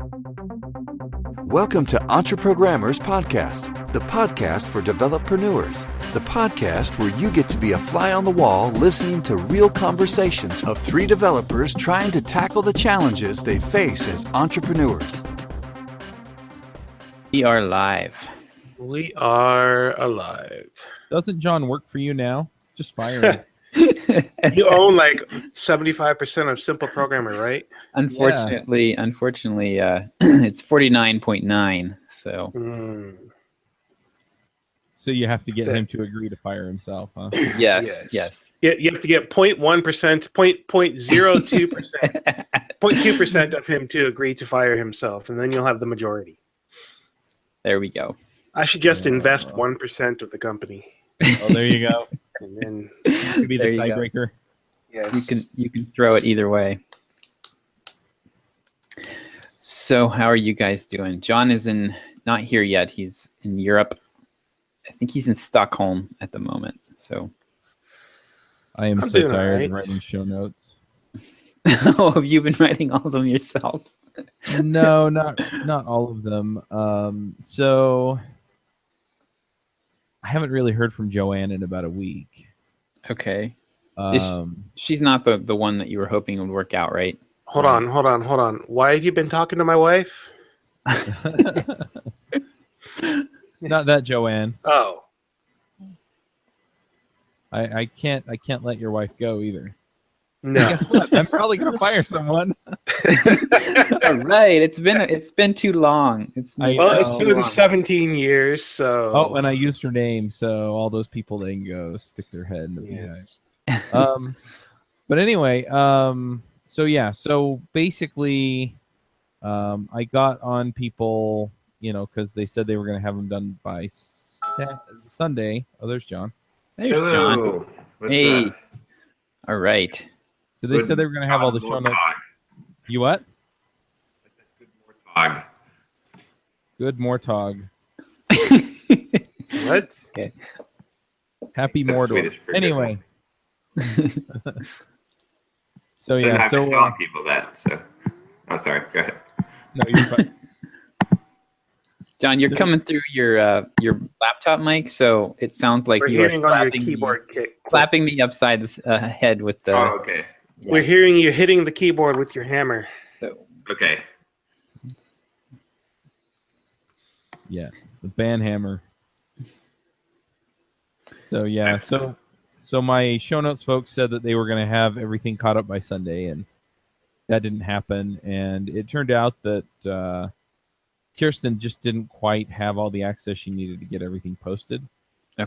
Welcome to Entreprogrammers Podcast, the podcast for developreneurs, the podcast where you get to be a fly on the wall listening to real conversations of three developers trying to tackle the challenges they face as entrepreneurs. We are live. We are alive. Doesn't John work for you now? Just fire him. You own like 75% of Simple Programmer, right? Unfortunately, it's 49.9. So So you have to get him to agree to fire himself, huh? yes. Yeah, you have to get 0.1%, 0.02%, 0.2% of him to agree to fire himself, and then you'll have the majority. There we go. I should just invest 1% of the company. Oh, there you go. And then To be the There you go. tiebreaker. yes. You can throw it either way. So how are you guys doing? John is not here yet. He's in Europe. I think he's in Stockholm at the moment. So I am I'm so doing tired alright. of writing show notes. oh, have you been writing all of them yourself? No, not all of them. So I haven't really heard from Joanne in about a week. Okay. Um, She's not the one that you were hoping would work out, right? Hold on. Why have you been talking to my wife? not that Joanne. Oh. I can't let your wife go either. No. Guess what? I'm probably gonna fire someone. All right. It's been too long. It's I- Well, it's Oh, been wow. 17 years, so... Oh, and I used her name, so all those people they can go stick their head in the Yes. But anyway, so basically, I got on people, because they said they were going to have them done by Sunday. Oh, there's John. There's John. Hello. What's Hey. up? All right. So they said they were going to have all the show notes. You what? Good Mortog. Good Mortog. What? Happy That's Mordor. Swedish for Anyway. So Then yeah, I've so been telling people that. So, oh, sorry. Go ahead. no, you're fine. John, you're So- coming through your laptop mic, so it sounds like We're you are hearing on your slapping keyboard kick. slapping me upside the head with the. Oh, okay. We're hearing you hitting the keyboard with your hammer. So Okay. Yeah, the band hammer. So yeah, so my show notes folks said that they were going to have everything caught up by Sunday, and that didn't happen. And it turned out that Kirsten just didn't quite have all the access she needed to get everything posted.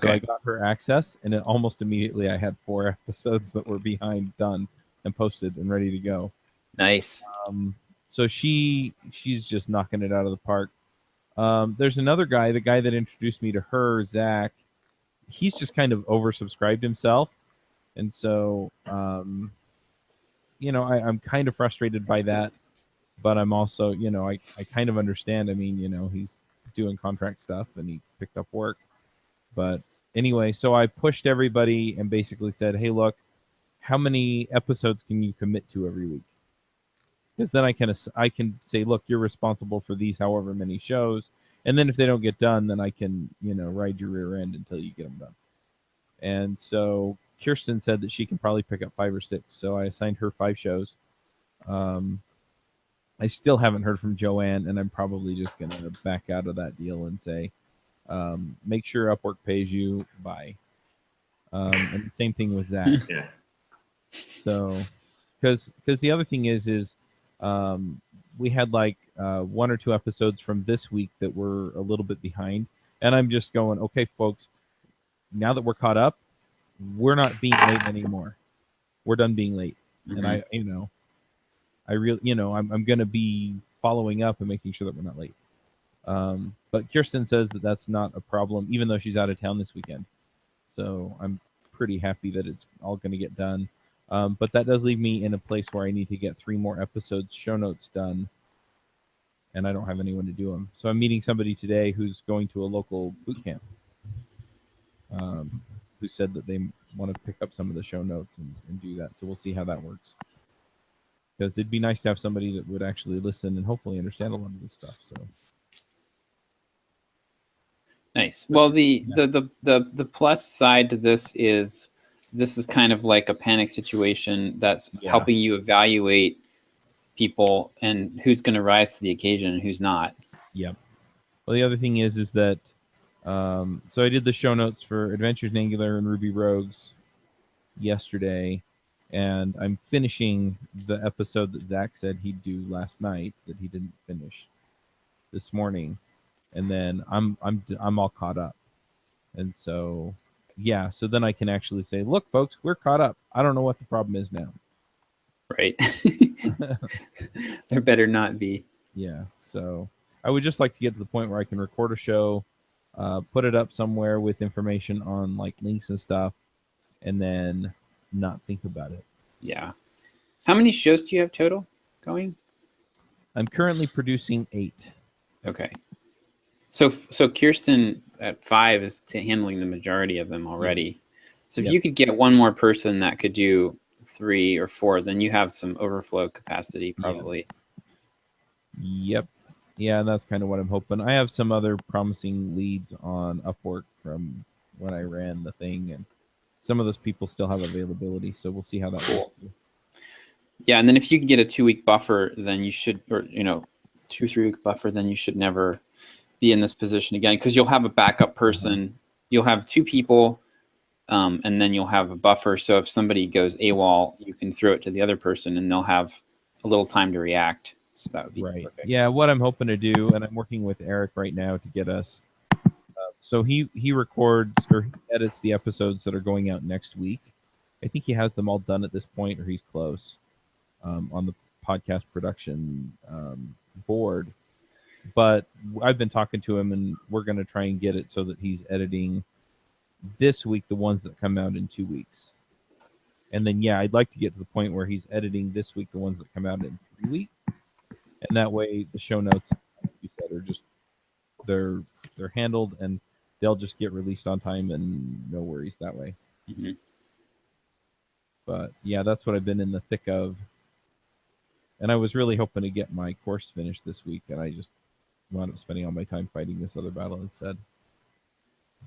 So I okay. got her access, and then almost immediately I had 4 episodes that were behind done and posted and ready to go. Nice. So she's just knocking it out of the park. There's another guy, the guy that introduced me to her, Zach. He's just kind of oversubscribed himself, and so I'm kind of frustrated by that, but I'm also I kind of understand. I mean, he's doing contract stuff and he picked up work, but anyway, so I pushed everybody and basically said, hey, look, how many episodes can you commit to every week? Because then I can say, look, you're responsible for these however many shows, and then if they don't get done, then I can ride your rear end until you get them done. And so Kirsten said that she can probably pick up 5 or 6, so I assigned her 5 shows. I still haven't heard from Joanne, and I'm probably just gonna back out of that deal and say, make sure Upwork pays you. Bye. And the same thing with Zach. Yeah. So, because the other thing is we had like 1 or 2 episodes from this week that were a little bit behind, and I'm just going, okay, folks, now that we're caught up, we're not being late anymore. We're done being late, and I'm going to be following up and making sure that we're not late. But Kirsten says that that's not a problem, even though she's out of town this weekend. So I'm pretty happy that it's all going to get done. But that does leave me in a place where I need to get 3 more episodes, show notes done, and I don't have anyone to do them. So I'm meeting somebody today who's going to a local boot camp, who said that they want to pick up some of the show notes and do that. So we'll see how that works. because it'd be nice to have somebody that would actually listen and hopefully understand a lot of this stuff. So Nice. Well, the plus side to this is kind of like a panic situation that's helping you evaluate people and who's going to rise to the occasion and who's not. Yep. Well, the other thing is that so I did the show notes for Adventures in Angular and Ruby Rogues yesterday, and I'm finishing the episode that Zach said he'd do last night that he didn't finish this morning, and then I'm all caught up, and so so then I can actually say, look, folks, we're caught up. I don't know what the problem is now. Right. There better not be. Yeah. So I would just like to get to the point where I can record a show, put it up somewhere with information on like links and stuff, and then not think about it. Yeah. How many shows do you have total going? I'm currently producing 8. Okay. So Kirsten at 5 is handling the majority of them already. So if you could get one more person that could do 3 or 4, then you have some overflow capacity probably. Yep. Yeah, and that's kind of what I'm hoping. I have some other promising leads on Upwork from when I ran the thing, and some of those people still have availability, so we'll see how that works. Yeah, and then if you can get a 2-week buffer, then you should, or 2-3-week buffer, then you should never be in this position again, because you'll have a backup person. You'll have 2 people, and then you'll have a buffer. So if somebody goes AWOL, you can throw it to the other person, and they'll have a little time to react. So that would be right. perfect. Yeah, what I'm hoping to do, and I'm working with Eric right now to get us. So he records or he edits the episodes that are going out next week. I think he has them all done at this point, or he's close on the podcast production board. But I've been talking to him, and we're going to try and get it so that he's editing this week the ones that come out in 2 weeks. And then, I'd like to get to the point where he's editing this week the ones that come out in 3 weeks. And that way the show notes, like you said, are just, they're handled, and they'll just get released on time, and no worries that way. Mm-hmm. But that's what I've been in the thick of. And I was really hoping to get my course finished this week, and I just wound up spending all my time fighting this other battle instead.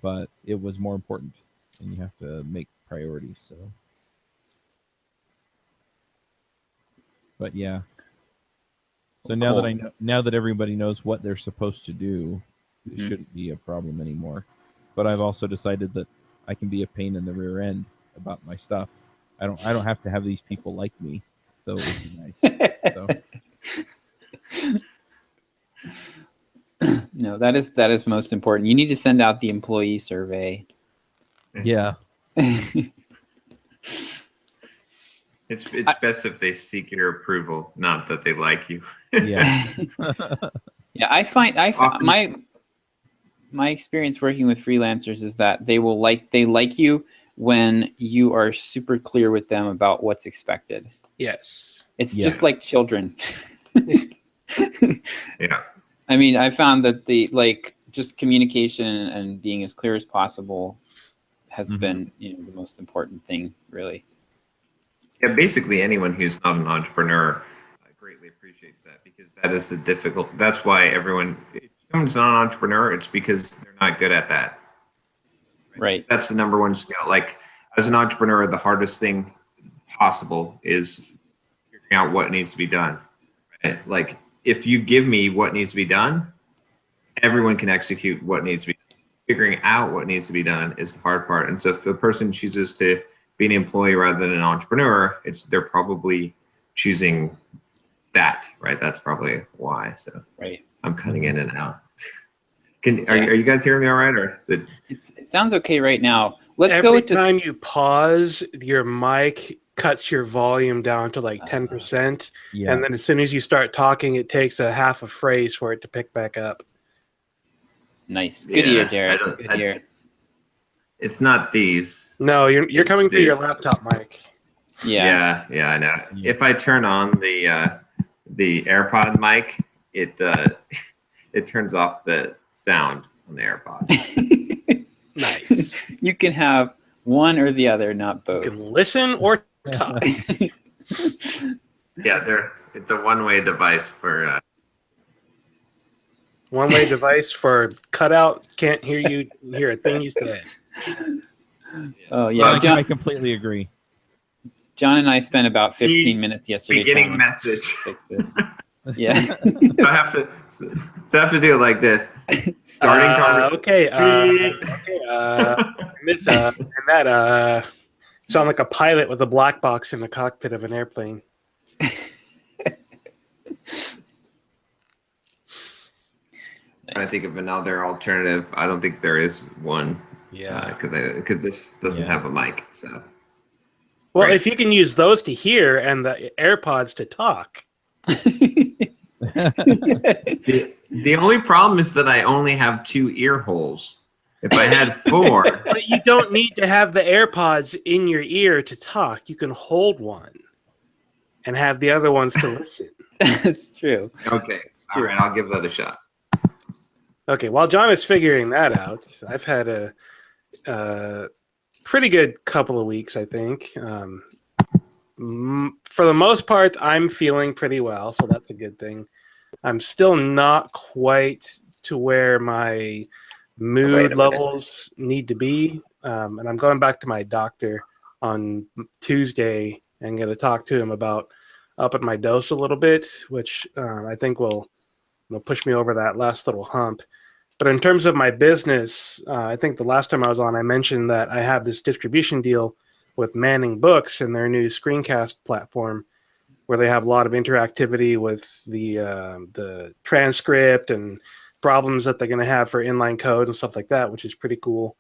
But it was more important, and you have to make priorities. So, but so now that now that everybody knows what they're supposed to do, it shouldn't be a problem anymore. But I've also decided that I can be a pain in the rear end about my stuff. I don't have to have these people like me, so it would be nice. No, that is most important. You need to send out the employee survey. Yeah. It's best if they seek your approval, not that they like you. Yeah. Yeah, I find my experience working with freelancers is that they like you when you are super clear with them about what's expected. Yes. It's just like children. Yeah. I mean, I found that just communication and being as clear as possible has been, the most important thing, really. Yeah, basically anyone who's not an entrepreneur greatly appreciates that, because that is the difficult. That's why if someone's not an entrepreneur, it's because they're not good at that. Right. That's the number one skill. Like, as an entrepreneur, the hardest thing possible is figuring out what needs to be done. Right? Like, if you give me what needs to be done, everyone can execute what needs to be done. Figuring out what needs to be done is the hard part. And so if the person chooses to be an employee rather than an entrepreneur, they're probably choosing that, right? That's probably why. So right. I'm cutting in and out. Are you guys hearing me all right, or it sounds okay right now? Let's Every go with time you pause, your mic cuts your volume down to like 10%, and then as soon as you start talking, it takes a half a phrase for it to pick back up. Nice. Good ear, Derick. Good ear. It's not these. No, you're coming through your laptop mic. Yeah. Yeah, I know. If I turn on the AirPod mic, it turns off the sound on the AirPod. Nice. You can have one or the other, not both. You can listen or talk. Yeah, it's a one-way device for. One-way device for cutout. Can't hear you. Hear a thing you said. Oh yeah, I completely agree. John and I spent about 15 minutes yesterday. Beginning message. Fix this. Yeah. I have to do it like this. Starting conversation. Miss and that sound like a pilot with a black box in the cockpit of an airplane. I think of another alternative. I don't think there is one. Yeah, because this doesn't have a mic. So, well, if you can use those to hear and the AirPods to talk. The only problem is that I only have 2 ear holes. If I had 4, but you don't need to have the AirPods in your ear to talk. You can hold one and have the other ones to listen. That's true. Okay, all right, I'll give that a shot. Okay, while John is figuring that out, I've had a pretty good couple of weeks, I think. For the most part, I'm feeling pretty well, so that's a good thing. I'm still not quite to where my mood levels need to be, and I'm going back to my doctor on Tuesday and going to talk to him about upping my dose a little bit, which I think will push me over that last little hump. But in terms of my business, I think the last time I was on, I mentioned that I have this distribution deal with Manning Books and their new screencast platform, where they have a lot of interactivity with the transcript and problems that they're going to have for inline code and stuff like that, which is pretty cool.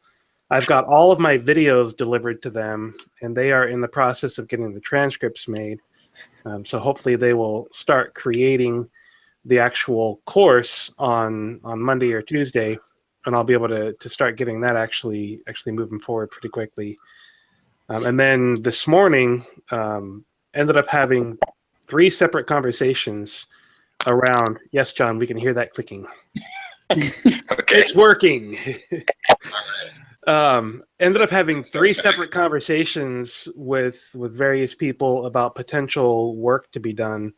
I've got all of my videos delivered to them, and they are in the process of getting the transcripts made. So hopefully they will start creating the actual course on Monday or Tuesday, and I'll be able to start getting that actually moving forward pretty quickly. And then this morning, ended up having 3 separate conversations around. Yes, John, we can hear that clicking. Okay. It's working. Ended up having 3 separate conversations with various people about potential work to be done.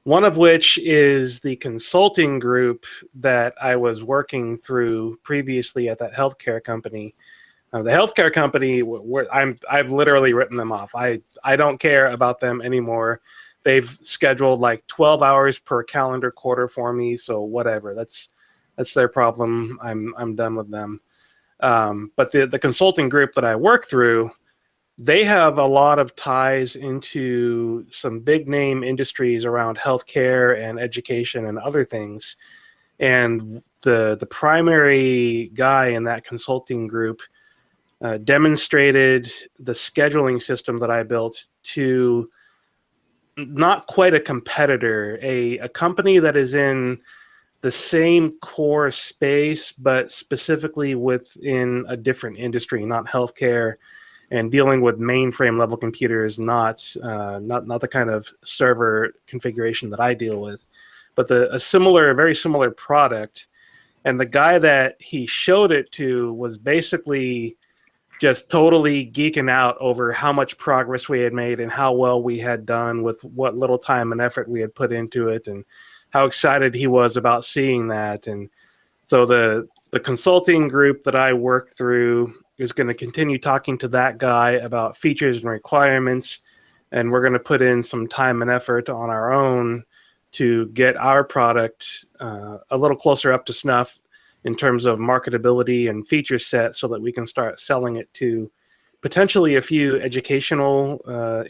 One of which is the consulting group that I was working through previously at that healthcare company. The healthcare company, I've literally written them off. I don't care about them anymore. They've scheduled like 12 hours per calendar quarter for me, so whatever. That's their problem. I'm done with them. But the consulting group that I work through, they have a lot of ties into some big name industries around healthcare and education and other things. And the primary guy in that consulting group demonstrated the scheduling system that I built to not quite a competitor, a company that is in the same core space, but specifically within a different industry, not healthcare, and dealing with mainframe level computers, not the kind of server configuration that I deal with, but a very similar product. And the guy that he showed it to was basically just totally geeking out over how much progress we had made and how well we had done with what little time and effort we had put into it, and how excited he was about seeing that. And so the consulting group that I work through is going to continue talking to that guy about features and requirements, and we're going to put in some time and effort on our own to get our product a little closer up to snuff in terms of marketability and feature set, so that we can start selling it to potentially a few educational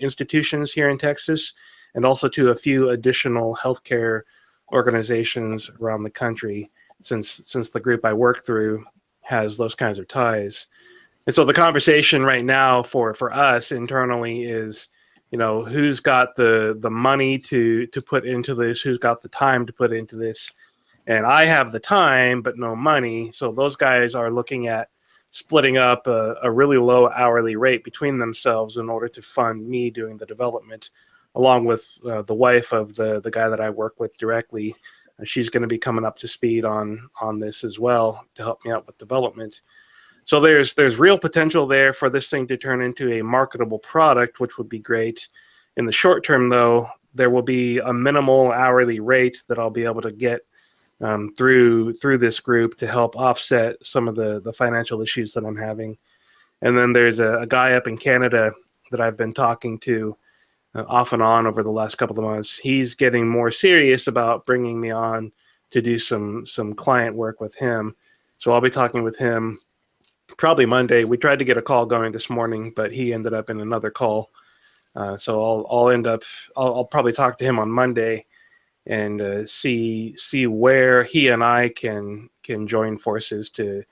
institutions here in Texas, and also to a few additional healthcare organizations around the country, since the group I work through has those kinds of ties. And so the conversation right now for us internally is, who's got the money to put into this, who's got the time to put into this. And I have the time, but no money. So those guys are looking at splitting up a really low hourly rate between themselves in order to fund me doing the development, along with the wife of the guy that I work with directly. She's going to be coming up to speed on this as well to help me out with development. So there's real potential there for this thing to turn into a marketable product, which would be great. In the short term, though, there will be a minimal hourly rate that I'll be able to get through this group to help offset some of the financial issues that I'm having. And then there's a guy up in Canada that I've been talking to off and on over the last couple of months. He's getting more serious about bringing me on to do some client work with him. So I'll be talking with him probably Monday. We tried to get a call going this morning, but he ended up in another call. So I'll probably talk to him on Monday and see where he and I can join forces to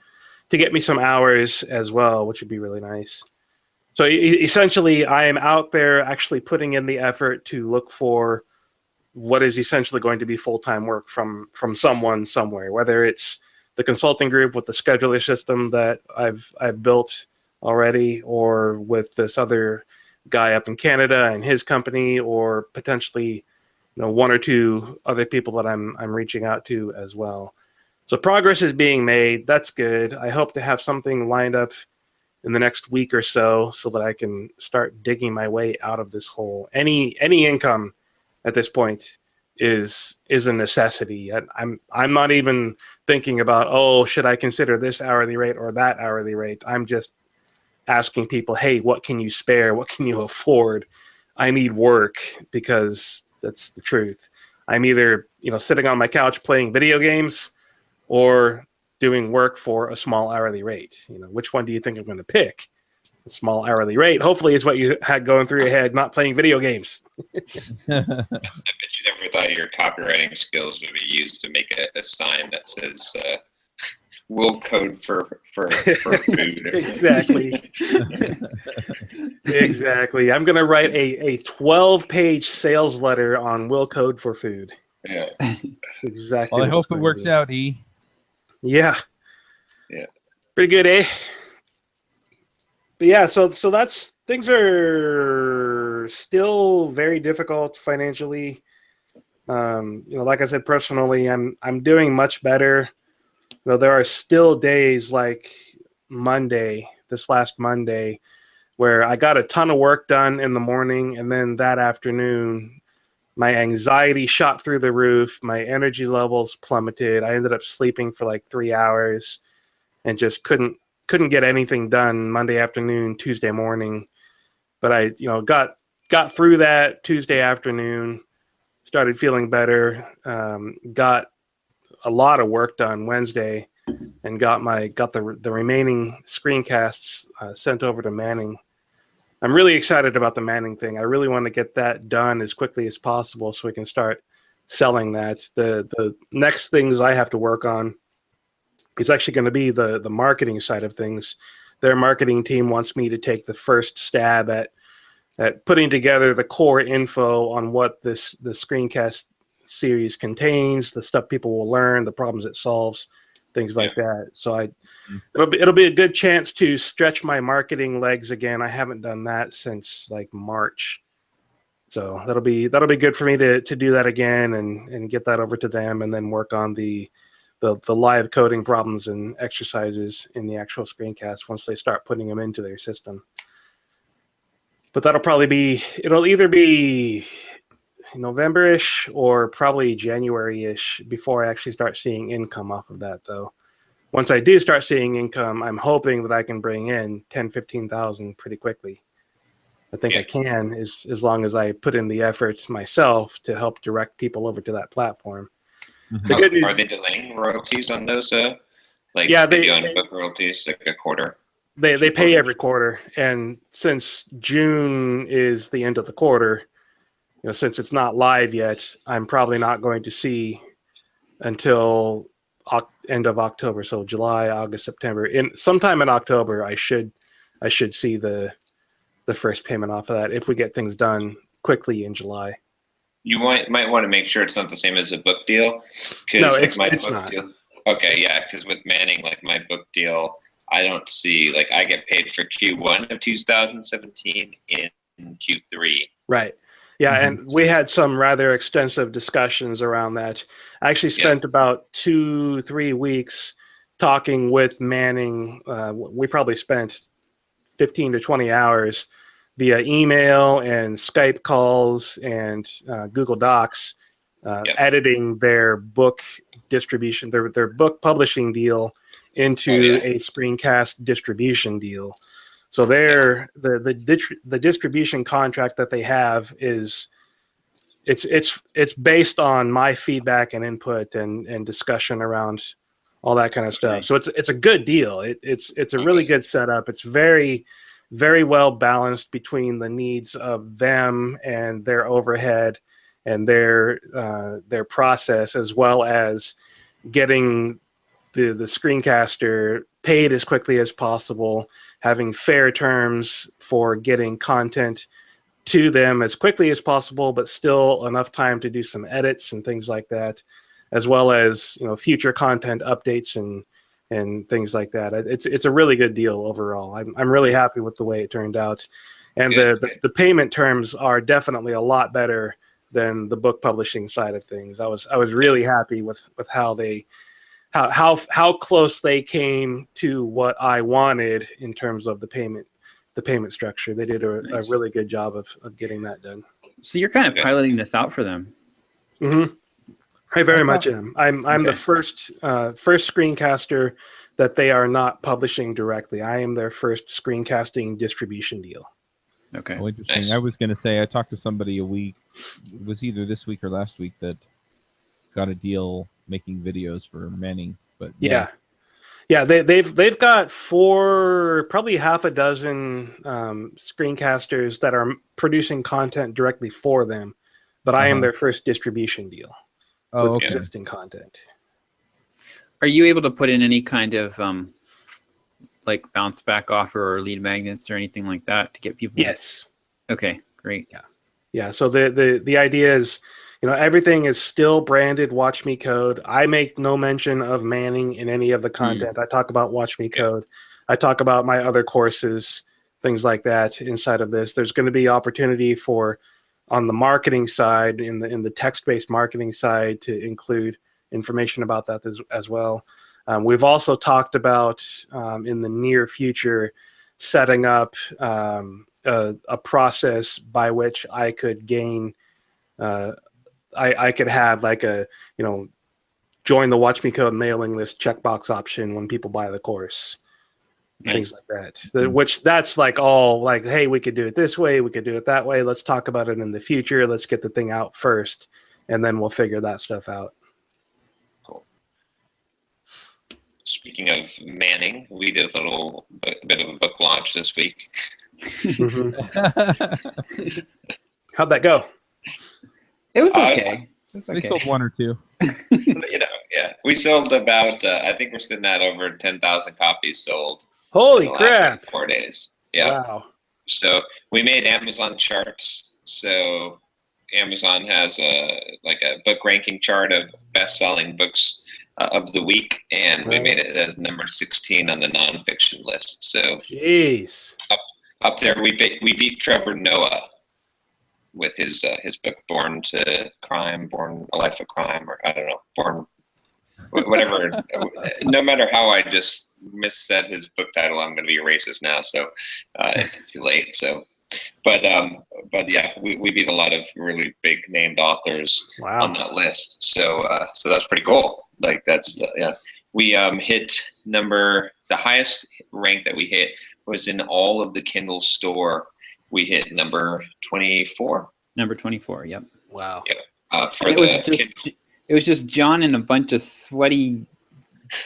get me some hours as well, which would be really nice. So essentially, I am out there actually putting in the effort to look for what is essentially going to be full-time work from someone somewhere, whether it's the consulting group with the scheduler system that I've built already, or with this other guy up in Canada and his company, or potentially, one or two other people that I'm reaching out to as well. So progress is being made. That's good. I hope to have something lined up in the next week or so that I can start digging my way out of this hole. Any income at this point is a necessity. I'm not even thinking about, should I consider this hourly rate or that hourly rate? I'm just asking people, hey, what can you spare? What can you afford? I need work, because that's the truth. I'm either, sitting on my couch playing video games or doing work for a small hourly rate. Which one do you think I'm going to pick? A small hourly rate, hopefully, is what you had going through your head, not playing video games. I bet you never thought your copywriting skills would be used to make a sign that says "Will code for food." Exactly. Exactly. I'm going to write a 12-page sales letter on will code for food. Yeah. That's exactly. Well, I hope it works out, E. Yeah. Yeah. Pretty good, eh? But yeah, so that's, things are still very difficult financially. Like I said, personally, I'm doing much better. There are still days like this last Monday, where I got a ton of work done in the morning, and then that afternoon, my anxiety shot through the roof. My energy levels plummeted. I ended up sleeping for like 3 hours and just couldn't get anything done Monday afternoon, Tuesday morning. But I, got through that Tuesday afternoon, started feeling better, got a lot of work done Wednesday, and got the remaining screencasts sent over to Manning. I'm really excited about the Manning thing. I really want to get that done as quickly as possible so we can start selling that. The next things I have to work on is actually going to be the marketing side of things. Their marketing team wants me to take the first stab at putting together the core info on what the screencast series contains, the stuff people will learn, the problems it solves, things like that. So it'll be a good chance to stretch my marketing legs again. I haven't done that since like March. So that'll be good for me to do that again and get that over to them, and then work on the live coding problems and exercises in the actual screencast once they start putting them into their system. But it'll either be November-ish or probably January-ish before I actually start seeing income off of that, though. Once I do start seeing income, I'm hoping that I can bring in 10, 15,000 pretty quickly. I think I can, as long as I put in the effort myself to help direct people over to that platform. Mm-hmm. The good news, Are they delaying royalties on those? They do on book royalties, like a quarter? They pay every quarter, and since June is the end of the quarter, since it's not live yet, I'm probably not going to see until end of October. So July, August, September. Sometime in October, I should see the first payment off of that if we get things done quickly in July. You might want to make sure it's not the same as a book deal. No, like it's my not. book deal. Okay, yeah, because with Manning, like my book deal, I don't see, like, I get paid for Q1 of 2017 in Q3. Right. Yeah, and we had some rather extensive discussions around that. I actually spent about 2-3 weeks talking with Manning. We probably spent 15 to 20 hours via email and Skype calls and Google Docs, editing their book distribution, their book publishing deal into a screencast distribution deal. So the distribution contract that they have is it's based on my feedback and input and discussion around all that kind of stuff. Nice. So it's a good deal. It's a really good setup. It's very, very well balanced between the needs of them and their overhead and their process, as well as getting the screencaster paid as quickly as possible, having fair terms for getting content to them as quickly as possible, but still enough time to do some edits and things like that, as well as future content updates and things like that. It's a really good deal overall. I'm really happy with the way it turned out, and the payment terms are definitely a lot better than the book publishing side of things. I was really happy with how they how close they came to what I wanted in terms of the payment structure. They did a really good job of getting that done. So you're kind of piloting this out for them. Mm-hmm. I very much am. I'm the first screencaster that they are not publishing directly. I am their first screencasting distribution deal. Okay. Oh, interesting. Nice. I was going to say, I talked to somebody it was either this week or last week, that got a deal making videos for Manning. But yeah, they've got probably half a dozen screencasters that are producing content directly for them, but I am their first distribution deal with existing content. Are you able to put in any kind of like bounce back offer or lead magnets or anything like that to get people? Yes. Okay, great. Yeah. So the idea is, everything is still branded Watch Me Code. I make no mention of Manning in any of the content. I talk about Watch Me Code. I talk about my other courses, things like that inside of this. There's going to be opportunity for, on the marketing side, in the text-based marketing side, to include information about that as well. We've also talked about in the near future setting up a process by which I could gain. I could have like a join the Watch Me Code mailing list checkbox option when people buy the course. Nice. Things like that. Which that's like all like, hey, we could do it this way, we could do it that way. Let's talk about it in the future. Let's get the thing out first, and then we'll figure that stuff out. Cool. Speaking of Manning, we did a little bit of a book launch this week. Mm-hmm. How'd that go? It was okay. They sold one or two. We sold about, I think we're sitting at over 10,000 copies sold. Holy crap! 4 days. Yeah. Wow. So we made Amazon charts. So Amazon has a book ranking chart of best-selling books of the week, and we made it as number 16 on the nonfiction list. So jeez. Up there, we beat Trevor Noah with his book Born to Crime, Born a Life of Crime, or I don't know, Born whatever. No matter how I just missaid his book title, I'm going to be a racist now, so it's too late. So, but yeah, we beat a lot of really big named authors on that list. So that's pretty cool. Like that's we hit the highest rank that we hit was in all of the Kindle store. We hit number 24. Number 24. Yep. Wow. Yep. It was just John and a bunch of sweaty,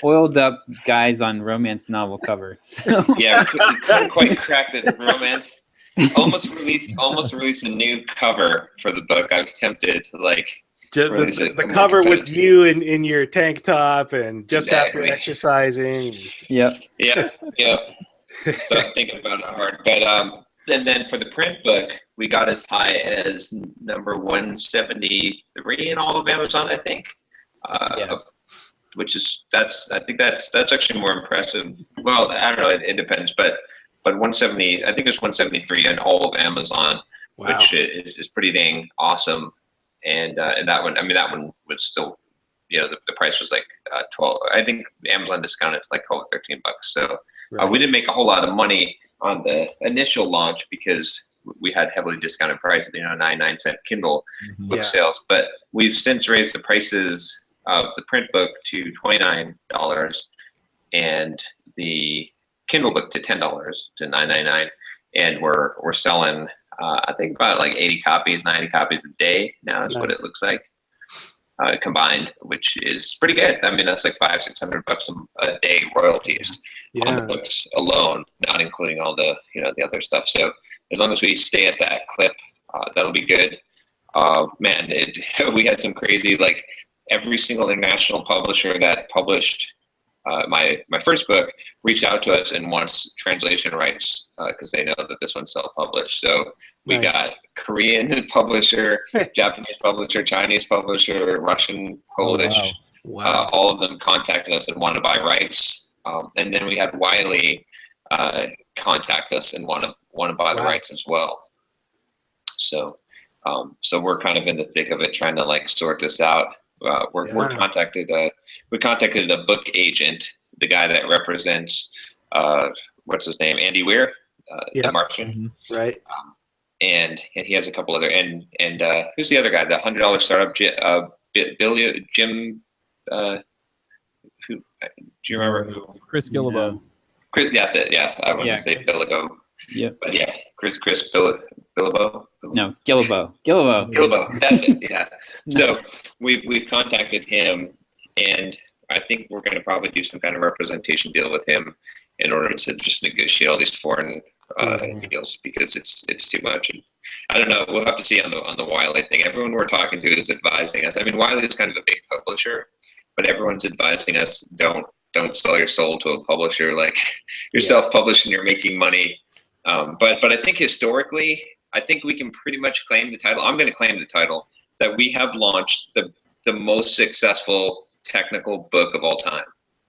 oiled up guys on romance novel covers. So. Yeah, we couldn't quite crack the romance. Almost released a new cover for the book. I was tempted to the cover with you in your tank top and just after exercising. Yep. Yes. Yep. So I'm thinking about it hard, but and then for the print book, we got as high as number 173 in all of Amazon, I think. Which is I think that's actually more impressive. Well, I don't know, it depends, but 170, I think it's 173 in all of Amazon, which is pretty dang awesome. And that one was still, the price was like 12. I think Amazon discounted to like 12 or $13. So we didn't make a whole lot of money on the initial launch because we had heavily discounted prices, 99-cent Kindle book Yeah. sales. But we've since raised the prices of the print book to $29 and the Kindle book to $10 to $9.99, and we're selling I think about like 80 copies, 90 copies a day now is what it looks like combined, which is pretty good. I mean, that's like $500-600 a day royalties on the books alone, not including all the the other stuff. So as long as we stay at that clip, that'll be good. Man, we had some crazy, like every single international publisher that published my first book reached out to us and wants translation rights because they know that this one's self-published. So we got Korean publisher, Japanese publisher, Chinese publisher, Russian, Polish. Wow. All of them contacted us and want to buy rights. And then we had Wiley contact us and want to buy the rights as well. So we're kind of in the thick of it, trying to like sort this out. We contacted a book agent, the guy that represents what's his name, Andy Weir, the Martian, right? And he has a couple other and who's the other guy? The $100 startup, Jim. Who do you remember? Who? Chris Guillebeau. Chris, that's it. Yeah, I want to say Billigo. Yep. But yeah, Chris Billibo. No, Guillebeau. That's it. Yeah. So we've contacted him, and I think we're going to probably do some kind of representation deal with him in order to just negotiate all these foreign deals, because it's too much. And I don't know. We'll have to see on the Wiley thing. Everyone we're talking to is advising us. I mean, Wiley is kind of a big publisher, but everyone's advising us don't sell your soul to a publisher. Like you're self-published and you're making money. But I think historically, I think we can pretty much claim the title. I'm going to claim the title that we have launched the most successful technical book of all time.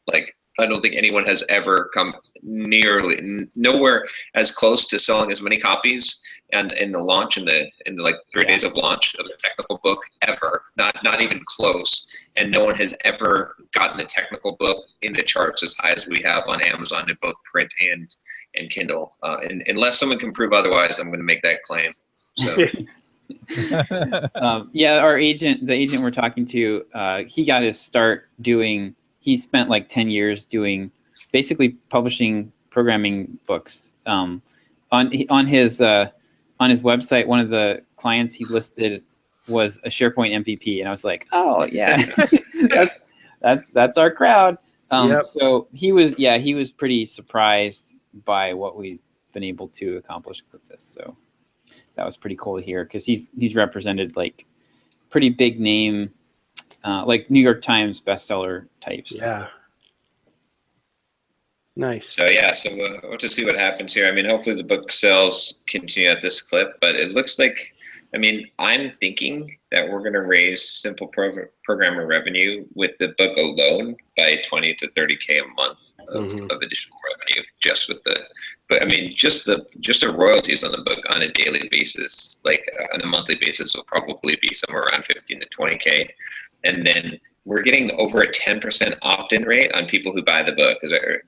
Like, I don't think anyone has ever come nowhere as close to selling as many copies and in the launch in the like 3 days of launch of a technical book ever. Not even close. And no one has ever gotten a technical book in the charts as high as we have on Amazon in both print and Kindle. And unless someone can prove otherwise, I'm going to make that claim. So. Our agent, the agent we're talking to, he got his start he spent like 10 years doing basically publishing programming books. On his website, one of the clients he listed was a SharePoint MVP, and I was like, oh yeah, that's our crowd. So he was pretty surprised by what we've been able to accomplish with this. So that was pretty cool to hear, because he's represented like pretty big name, like New York Times bestseller types. Yeah. Nice. So we'll have to see what happens here. I mean, hopefully the book sales continue at this clip, but it looks like, I mean, I'm thinking that we're going to raise simple programmer revenue with the book alone by 20 to 30K a month of additional revenue, just with but I mean, just the royalties on the book on a daily basis, like on a monthly basis, will probably be somewhere around 15 to 20K. And then we're getting over a 10% opt-in rate on people who buy the book.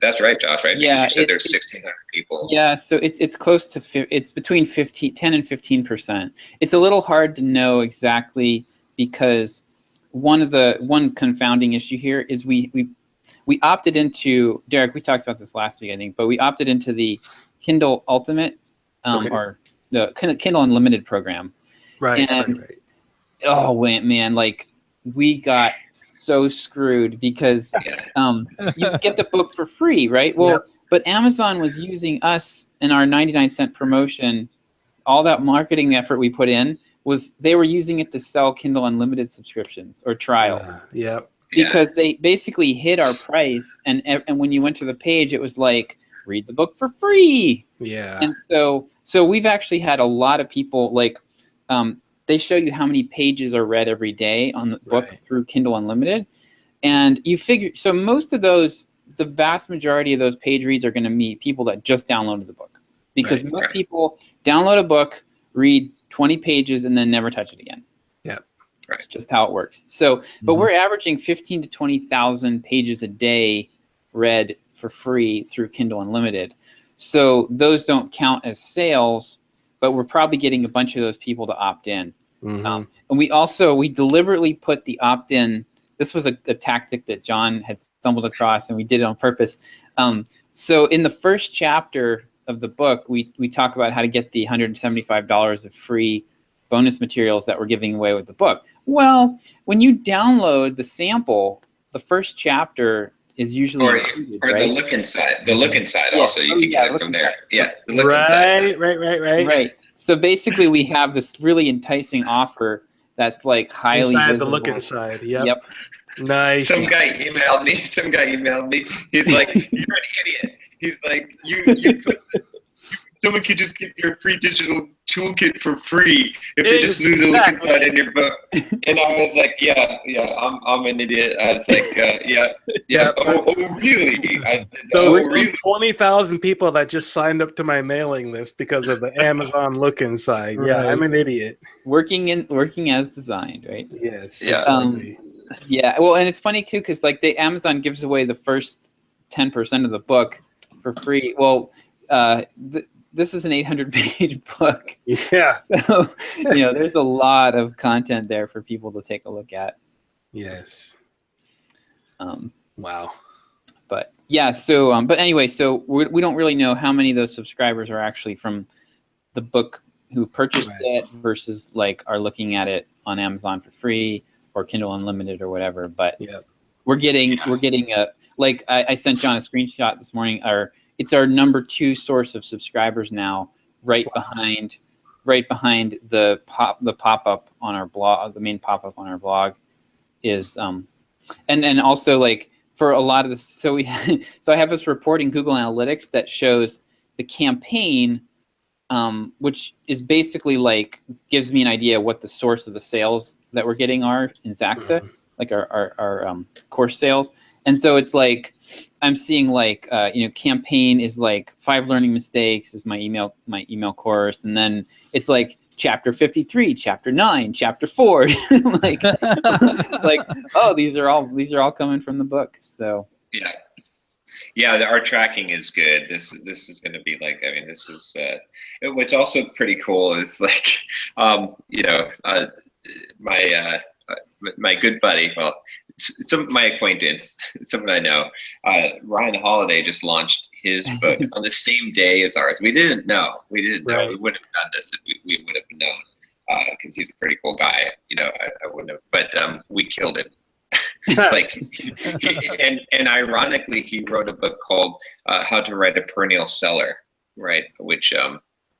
That's right, Josh, right? Yeah. Because you said there's 1,600 people. Yeah, so it's close to, it's between 10 and 15%. It's a little hard to know exactly, because one confounding issue here is we opted into, Derick, we talked about this last week, I think, but we opted into the Kindle Ultimate or the Kindle Unlimited program. Right. And oh man, like we got so screwed, because you get the book for free, right? Well, but Amazon was using us in our 99-cent promotion. All that marketing effort we put in they were using it to sell Kindle Unlimited subscriptions or trials. Because they basically hid our price, and when you went to the page, it was like, read the book for free. Yeah. And so we've actually had a lot of people, like, they show you how many pages are read every day on the book through Kindle Unlimited. And you figure, so most of those, the vast majority of those page reads are going to be people that just downloaded the book. Because most people download a book, read 20 pages, and then never touch it again. Yeah. It's just how it works. So, but we're averaging 15 to 20,000 pages a day read for free through Kindle Unlimited. So those don't count as sales, but we're probably getting a bunch of those people to opt in. Mhm. And we deliberately put the opt-in. This was a tactic that John had stumbled across, and we did it on purpose. So in the first chapter of the book, we talk about how to get the $175 of free bonus materials that we're giving away with the book. Well, when you download the sample, the first chapter is usually included, or right? the look inside. The look inside Yeah. also, you can get it from there. Yeah, the look inside. Right. So basically, we have this really enticing offer that's like highly Inside visible. the look inside. Yep. Yep. Nice. Some guy emailed me. He's like, "You're an idiot." He's like, "You put, someone could just get your free digital toolkit for free if they just knew the look inside in your book." And I was like, "Yeah, I'm an idiot." I was like, "Yeah. Oh, really?" Those 20,000 people that just signed up to my mailing list because of the Amazon look inside. Yeah, Right. I'm an idiot. Working as designed, right? Yes. Yeah. Exactly. Yeah. Well, and it's funny too, because like the Amazon gives away the first 10% of the book for free. Well, this is an 800-page book. Yeah. So, there's a lot of content there for people to take a look at. Yes. Um, Wow. But yeah, so but anyway, so we don't really know how many of those subscribers are actually from the book who purchased it versus like are looking at it on Amazon for free or Kindle Unlimited or whatever. But we're getting a like I sent John a screenshot this morning. It's our number 2 source of subscribers now, right behind the pop-up on our blog. The main pop-up on our blog is and also like for a lot of this. So I have this report in Google Analytics that shows the campaign, which is basically like gives me an idea what the source of the sales that we're getting are in Zaxa, like our course sales. And so it's like I'm seeing like campaign is like 5 learning mistakes is my email course, and then it's like chapter 53, chapter 9, chapter 4, like oh these are all coming from the book. So our tracking is good. This is going to be like, I mean, this is what's also pretty cool is like my good buddy, well, my acquaintance, someone I know, Ryan Holiday just launched his book on the same day as ours. We didn't know. We wouldn't have done this if we would have known, because he's a pretty cool guy. I wouldn't have. But we killed him. Like, and ironically, he wrote a book called "How to Write a Perennial Seller," right? Which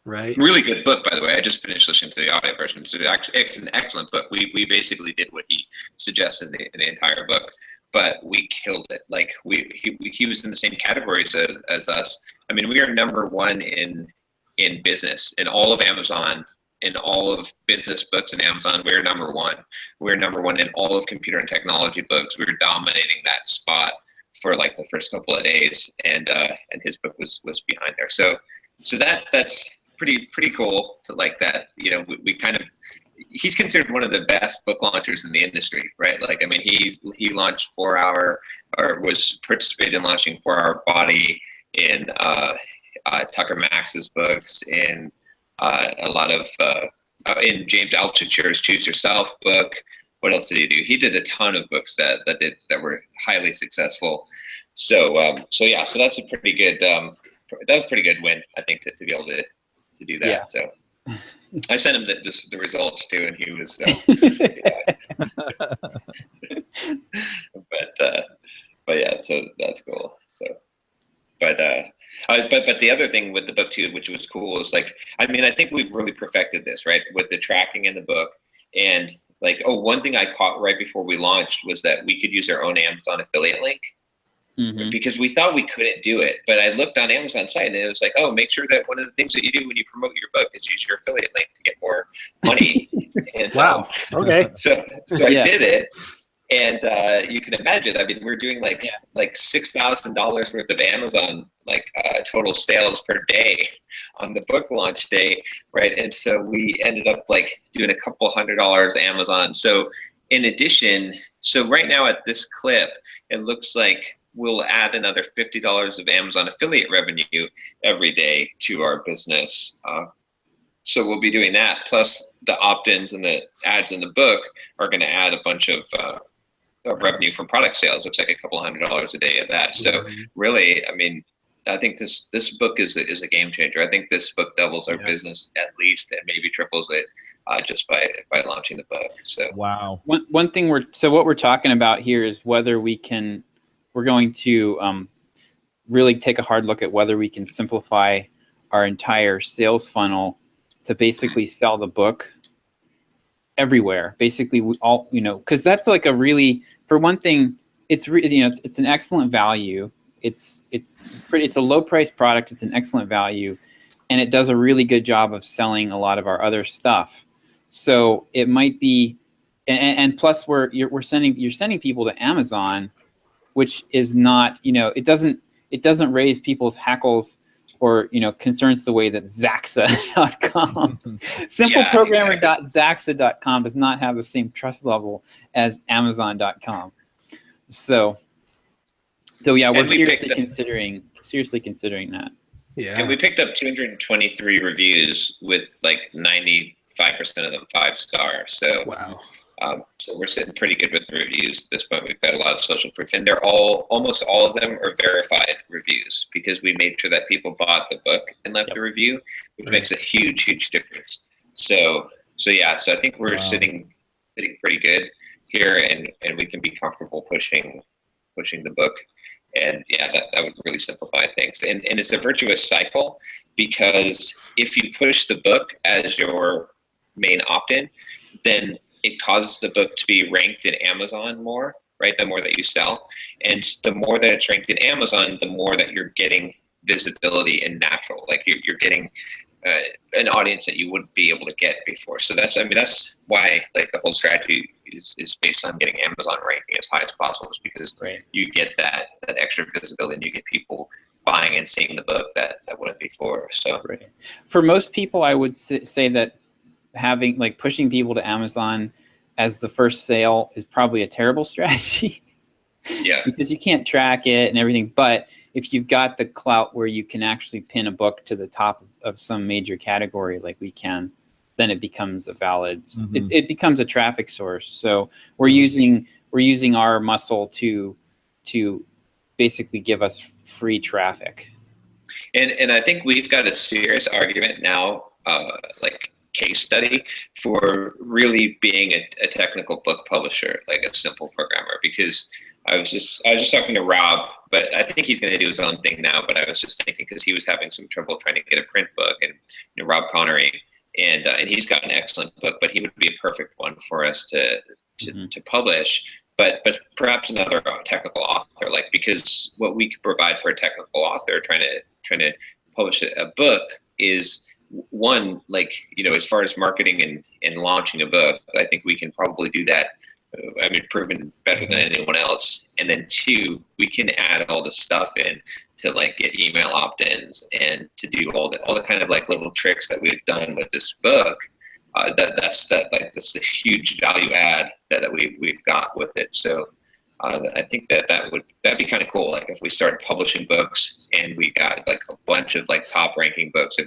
really good book, by the way. I just finished listening to the audio version. It's an excellent book. We basically did what he suggested in the entire book, but we killed it. Like he was in the same categories as us. I mean, we are number 1 in business in all of Amazon. In all of business books in Amazon, we're number 1. We're number 1 in all of computer and technology books. We were dominating that spot for like the first couple of days, and his book was behind there. So that's pretty cool to like that. We kind of, he's considered one of the best book launchers in the industry, right? Like, I mean, he launched 4-Hour, or was participated in launching 4-Hour Body in Tucker Max's books, in a lot of in James Altucher's Choose Yourself book. What else did he do? He did a ton of books that were highly successful. So that's a pretty good that was a pretty good win, I think, to be able to do that. Yeah. So I sent him the results too, and he was but yeah, so that's cool. So but the other thing with the book too, which was cool, is like, I mean, I think we've really perfected this, right, with the tracking in the book. And like, one thing I caught right before we launched was that we could use our own Amazon affiliate link, because we thought we couldn't do it. But I looked on Amazon site and it was like, oh, make sure that one of the things that you do when you promote your book is use your affiliate link to get more money. And wow. Okay. So I did it. And you can imagine, I mean, we're doing like $6,000 worth of Amazon, total sales per day on the book launch day, right? And so we ended up like doing a couple $100 Amazon. So in addition, so right now at this clip, it looks like we'll add another $50 of Amazon affiliate revenue every day to our business. So we'll be doing that. Plus the opt-ins and the ads in the book are going to add a bunch of revenue from product sales. Looks like a couple $100 a day of that. So really, I mean, I think this book is a game changer. I think this book doubles our business at least, and maybe triples it just by launching the book. So wow. One thing what we're talking about here is whether we're going to really take a hard look at whether we can simplify our entire sales funnel to basically sell the book everywhere. Basically, we all, because that's like for one thing, it's an excellent value. It's a low price product. It's an excellent value, and it does a really good job of selling a lot of our other stuff. So it might be, and plus you're sending people to Amazon, which is not, it doesn't raise people's hackles or concerns the way that Zaxa.com, simpleprogrammer.zaxa.com does not have the same trust level as Amazon.com. So yeah, we're seriously considering that. Yeah. And we picked up 223 reviews with like 95% of them 5-star. So Wow. So we're sitting pretty good with the reviews at this point. We've got a lot of social proof, and almost all of them are verified reviews because we made sure that people bought the book and left a review, which makes a huge difference. So I think we're sitting pretty good here, and we can be comfortable pushing the book. And yeah, that would really simplify things. And it's a virtuous cycle, because if you push the book as your main opt-in, then it causes the book to be ranked in Amazon more, right? The more that you sell. And the more that it's ranked in Amazon, the more that you're getting visibility and natural. Like you're getting an audience that you wouldn't be able to get before. So that's why like the whole strategy is based on getting Amazon ranking as high as possible, is because you get that extra visibility and you get people buying and seeing the book that wouldn't before. So for most people, I would say that having pushing people to Amazon as the first sale is probably a terrible strategy. Yeah. Because you can't track it and everything. But if you've got the clout where you can actually pin a book to the top of some major category like we can, then it becomes a valid, it becomes a traffic source. So we're using our muscle to basically give us free traffic. And I think we've got a serious argument now, case study for really being a technical book publisher, like a simple programmer, because I was just talking to Rob, but I think he's going to do his own thing now. But I was just thinking, because he was having some trouble trying to get a print book, and Rob Connery, and he's got an excellent book, but he would be a perfect one for us to publish. But perhaps another technical author, because what we could provide for a technical author trying to publish a book is, one, as far as marketing and launching a book, I think we can probably do that. Proven better than anyone else. And then two, we can add all the stuff in to get email opt-ins and to do all the kind of little tricks that we've done with this book. That's a huge value add that we've got with it. So I think that'd be kind of cool. If we started publishing books and we got a bunch of top ranking books,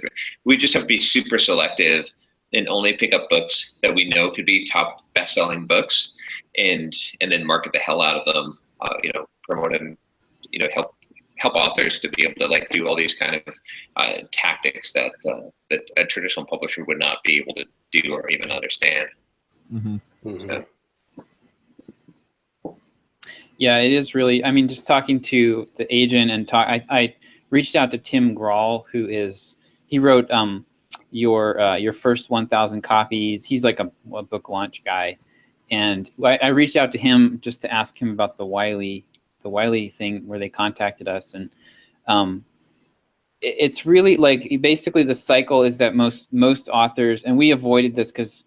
we just have to be super selective and only pick up books that we know could be top best-selling books, and then market the hell out of them. Promote them. Help authors to be able to do all these kind of tactics that a traditional publisher would not be able to do or even understand. So. Yeah, it is really. Just talking to the agent and I reached out to Tim Grawl, he wrote your first 1,000 copies. He's like a book launch guy, and I reached out to him just to ask him about the Wiley thing where they contacted us, and it's really basically the cycle is that most authors, and we avoided this because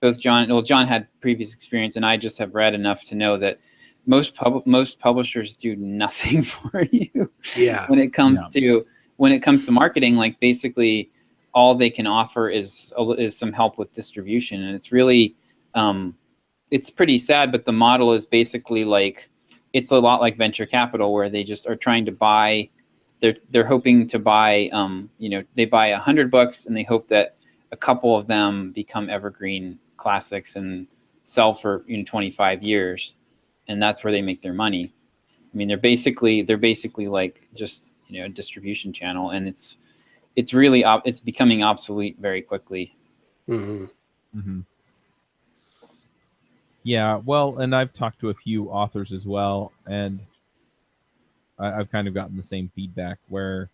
both John had previous experience, and I just have read enough to know that most publishers do nothing for you. Yeah. When it comes to marketing, basically all they can offer is some help with distribution, and it's really it's pretty sad. But the model is basically it's a lot like venture capital, where they just are trying to buy. They're hoping to buy. They buy 100 books, and they hope that a couple of them become evergreen classics and sell for 25 years, and that's where they make their money. I mean, they're basically like just a distribution channel, and it's really it's becoming obsolete very quickly. Mm-hmm. Mm-hmm. Yeah, well, and I've talked to a few authors as well, and I've kind of gotten the same feedback where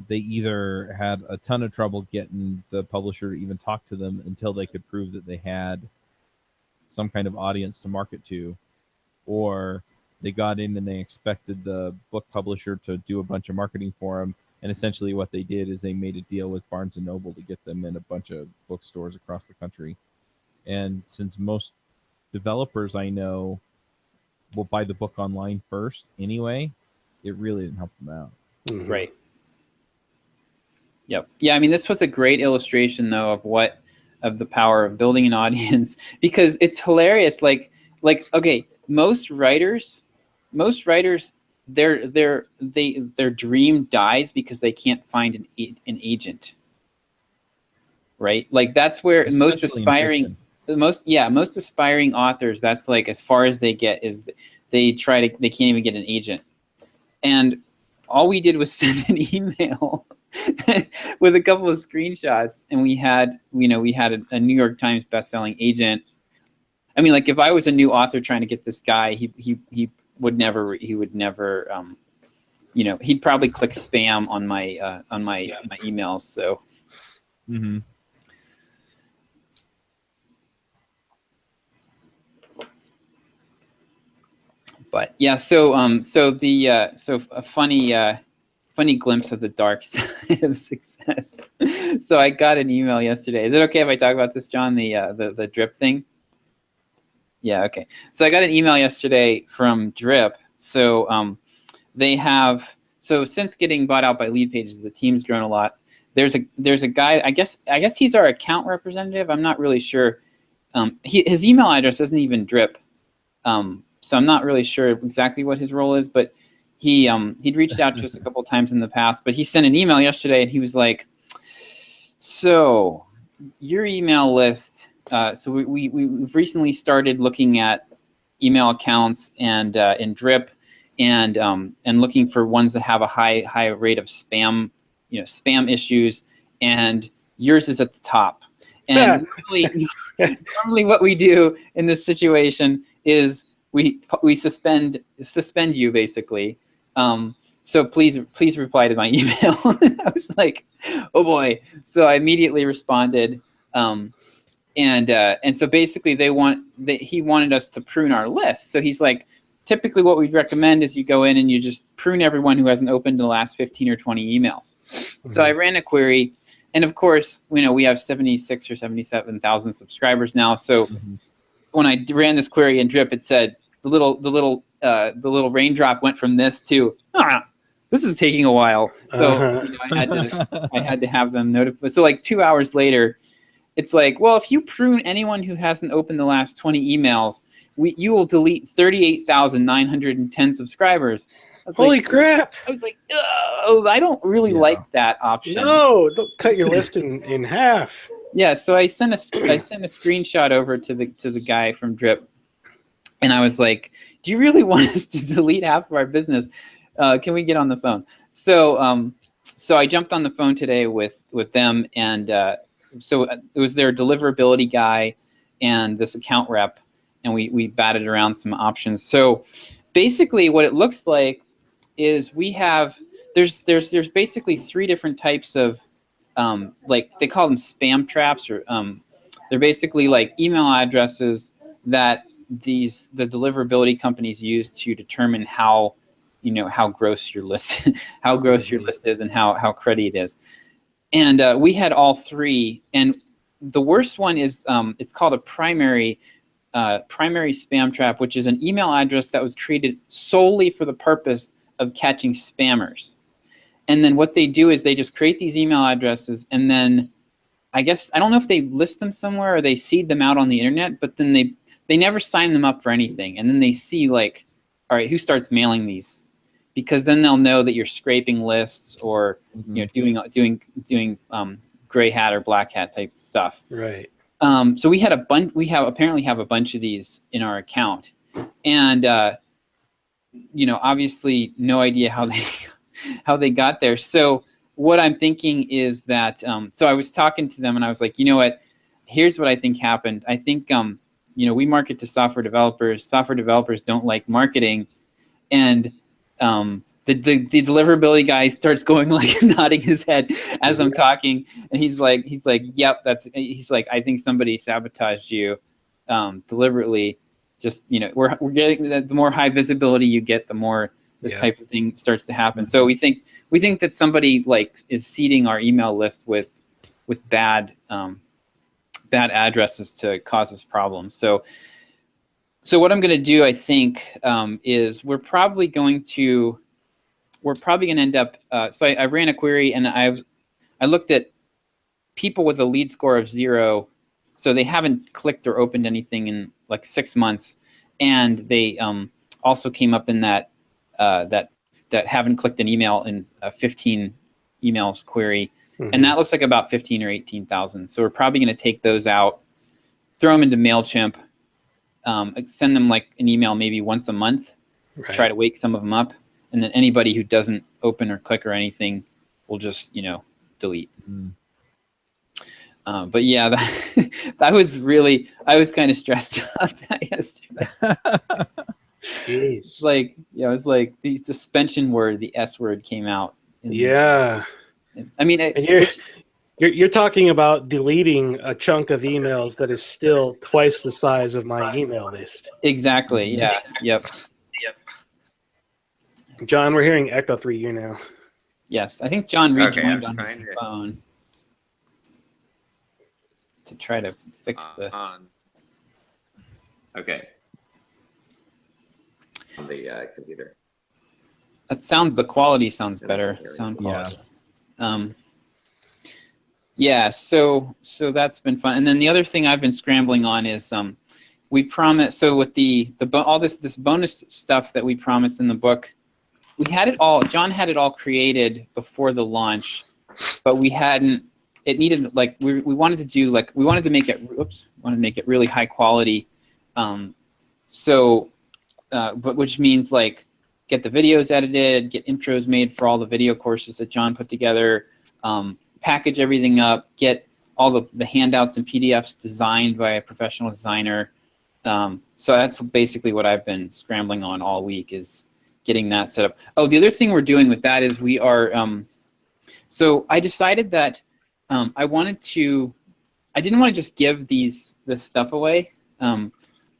they either had a ton of trouble getting the publisher to even talk to them until they could prove that they had some kind of audience to market to, or they got in and they expected the book publisher to do a bunch of marketing for them, and essentially what they did is they made a deal with Barnes & Noble to get them in a bunch of bookstores across the country. And since most developers I know will buy the book online first anyway, it really didn't help them out. Mm-hmm. Right. Yep. Yeah, I mean, this was a great illustration, though, of the power of building an audience, because it's hilarious. Like, okay, most writers, their dream dies because they can't find an agent. Right. Like that's where Especially most aspiring authors, that's like as far as they get is they can't even get an agent. And all we did was send an email with a couple of screenshots, and we had a New York Times bestselling agent. I mean, like if I was a new author trying to get this guy, he would never he'd probably click spam on my emails. So. Mm-hmm. But yeah, so a funny glimpse of the dark side of success. So I got an email yesterday. Is it okay if I talk about this, John? The drip thing? Yeah, okay. So I got an email yesterday from Drip. So since getting bought out by Lead Pages, the team's grown a lot. There's a guy, I guess he's our account representative. I'm not really sure. His email address isn't even Drip. So I'm not really sure exactly what his role is, but he'd reached out to us a couple of times in the past, but he sent an email yesterday and he was like, so your email list, so we've recently started looking at email accounts and in Drip and looking for ones that have a high rate of spam issues, and yours is at the top. And normally what we do in this situation is we suspend you basically. So please reply to my email. I was like, oh boy. So I immediately responded. And so basically he wanted us to prune our list. So he's like, typically what we'd recommend is you go in and you just prune everyone who hasn't opened the last 15 or 20 emails. Mm-hmm. So I ran a query, and of course, we have 76 or 77,000 subscribers now. So when I ran this query in Drip, it said the little raindrop went from this to this is taking a while. So I had to have them notify. So like 2 hours later, it's like, well, if you prune anyone who hasn't opened the last 20 emails, you will delete 38,910 subscribers. Holy crap! I was like, oh, I don't really like that option. No, don't cut your list in half. Yeah, so I sent a screenshot over to the guy from Drip, and I was like, do you really want us to delete half of our business? Can we get on the phone? So so I jumped on the phone today with them, and so it was their deliverability guy and this account rep, and we batted around some options. So basically what it looks like is we have there's basically 3 different types of like they call them spam traps, or they're basically like email addresses that the deliverability companies use to determine how gross your list your list is and how cruddy it is. And we had all 3, and the worst one is it's called a primary spam trap, which is an email address that was created solely for the purpose of catching spammers. And then what they do is they just create these email addresses, and then I don't know if they list them somewhere or they seed them out on the internet, but then they never sign them up for anything. And then they see like, all right, who starts mailing these? Because then they'll know that you're scraping lists or doing gray hat or black hat type stuff. Right. So we had a bunch. We apparently have a bunch of these in our account, and obviously no idea how they got there. So what I'm thinking is that so I was talking to them and I was like, you know what? Here's what I think happened. I think we market to software developers. Software developers don't like marketing, and the deliverability guy starts going like nodding his head as I'm talking, and he's like, yep, he's like, I think somebody sabotaged you deliberately. Just we're getting the more high visibility you get, the more this type of thing starts to happen. So we think that somebody like is seeding our email list with bad addresses to cause us problems. So what I'm going to do, I think, is we're probably going to end up. So I ran a query and I looked at people with a lead score of 0, so they haven't clicked or opened anything in like 6 months, and they also came up in that haven't clicked an email in 15 emails query, and that looks like about 15 or 18,000. So we're probably going to take those out, throw them into MailChimp, send them like an email maybe once a month, try to wake some of them up. And then anybody who doesn't open or click or anything will just, delete. But yeah, that was really, I was kind of stressed about that yesterday. Jeez. It was like the suspension word, the S word came out. Yeah. I mean, you're talking about deleting a chunk of emails that is still twice the size of my email list. Exactly. Yeah. Yep. John, we're hearing echo through you now. Yes, I think John rejoined I'm on his trying phone to try to fix the. Okay. On the computer. The quality sounds better. Sound quality. Yeah. So that's been fun. And then the other thing I've been scrambling on is we promised. So with all this bonus stuff that we promised in the book. We had it all. John had it all created before the launch, but we hadn't. It needed like we wanted to do like we wanted to make it. Wanted to make it really high quality. But which means like get the videos edited, get intros made for all the video courses that John put together, package everything up, get all the handouts and PDFs designed by a professional designer. So that's basically what I've been scrambling on all week is getting that set up. Oh, the other thing we're doing with that is we are, so I decided that I didn't want to just give this stuff away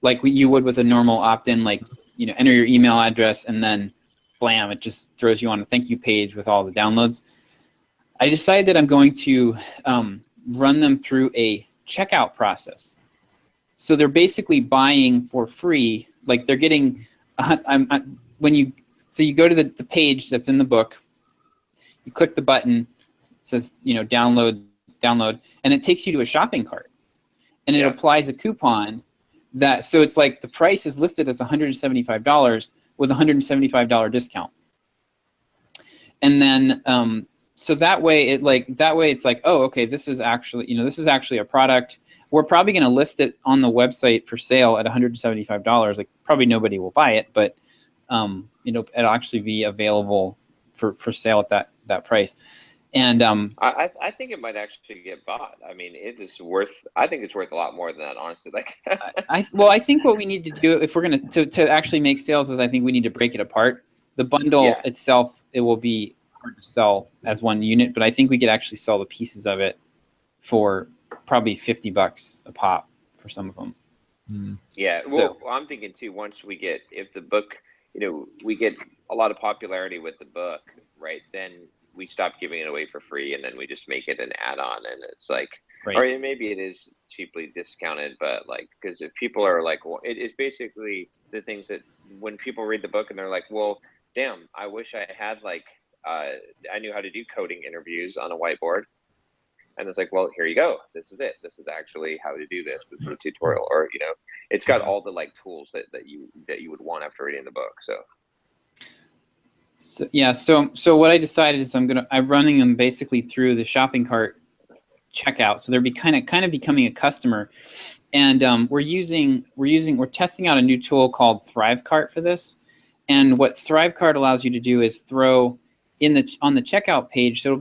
like you would with a normal opt-in, like, enter your email address and then blam, it just throws you on a thank you page with all the downloads. I decided that I'm going to run them through a checkout process. So they're basically buying for free, like they're getting, you go to the page that's in the book, you click the button, it says download, and it takes you to a shopping cart, and it applies a coupon so it's like the price is listed as $175 with a $175 discount, and then so that way it's like, oh, okay, this is actually a product. We're probably going to list it on the website for sale at $175. Like probably nobody will buy it, but it'll actually be available for sale at that price. And I think it might actually get bought. I mean, I think it's worth a lot more than that, honestly. Like, I think what we need to do if we're going to actually make sales is I think we need to break it apart. The bundle itself, it will be hard to sell as one unit, but I think we could actually sell the pieces of it for probably $50 a pop for some of them. Yeah, well, I'm thinking too, once we get, if the book, we get a lot of popularity with the book, right, then we stop giving it away for free, and then we just make it an add-on, and it's like, or maybe it is cheaply discounted, but like, because if people are like, well, it's basically the things that when people read the book and they're like, well, damn, I wish I had like, I knew how to do coding interviews on a whiteboard. And it's like, well, here you go. This is it. This is actually how to do this. This is a tutorial, or it's got all the like tools that you would want after reading the book. So yeah. So what I decided is I'm running them basically through the shopping cart checkout. So they're kind of becoming a customer. And we're testing out a new tool called ThriveCart for this. And what ThriveCart allows you to do is throw on the checkout page. So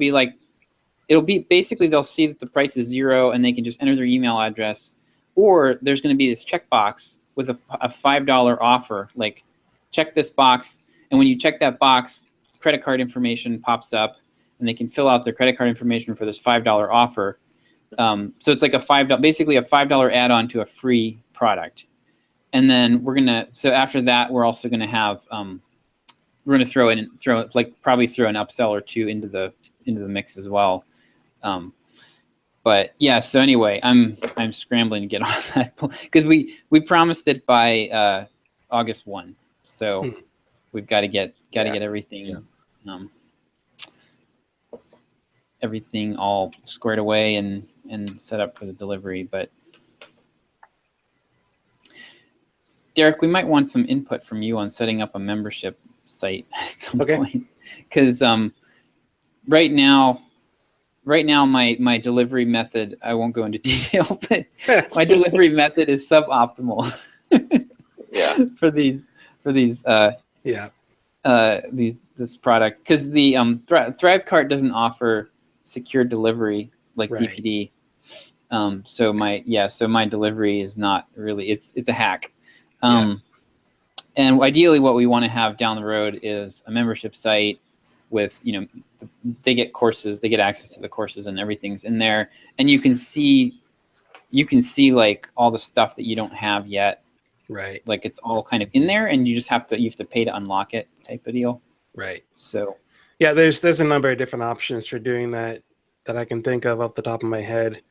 it'll be basically, they'll see that the price is 0 and they can just enter their email address, or there's going to be this checkbox with a $5 offer, like check this box. And when you check that box, credit card information pops up and they can fill out their credit card information for this $5 offer. So it's like basically a $5 add-on to a free product. And then so after that, we're also going to have, we're going to probably throw an upsell or two into the mix as well. But yeah, so anyway, I'm scrambling to get on that because we promised it by August 1. So we've got to get everything, everything all squared away and set up for the delivery. But Derick, we might want some input from you on setting up a membership site at some point, because right now my delivery method, I won't go into detail, but my delivery method is suboptimal. for this product, because the ThriveCart doesn't offer secure delivery like DPD. So my delivery is not really, it's a hack. And ideally what we want to have down the road is a membership site with, they get courses, they get access to the courses and everything's in there. And you can see like all the stuff that you don't have yet. Right. Like it's all kind of in there and you have to pay to unlock it type of deal. Right. So yeah, there's a number of different options for doing that I can think of off the top of my head.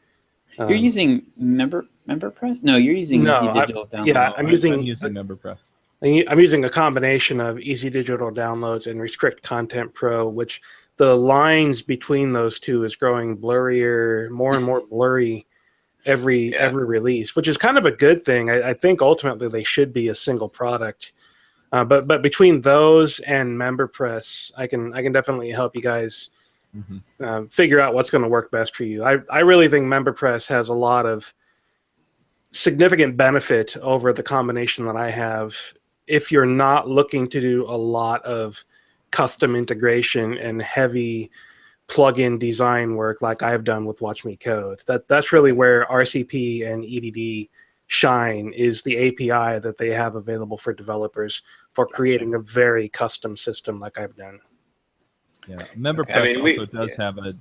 You're using MemberPress? No, you're using Easy Digital Downloads. Yeah, I'm using MemberPress. I'm using a combination of Easy Digital Downloads and Restrict Content Pro, which the lines between those two is growing blurrier, more and more blurry every release, which is kind of a good thing. I think ultimately they should be a single product. But between those and MemberPress, I can definitely help you guys figure out what's going to work best for you. I really think MemberPress has a lot of significant benefit over the combination that I have if you're not looking to do a lot of custom integration and heavy plug-in design work like I've done with Watch Me Code. That's really where RCP and EDD shine, is the API that they have available for developers for creating a very custom system like I've done. Yeah, MemberPress also does have a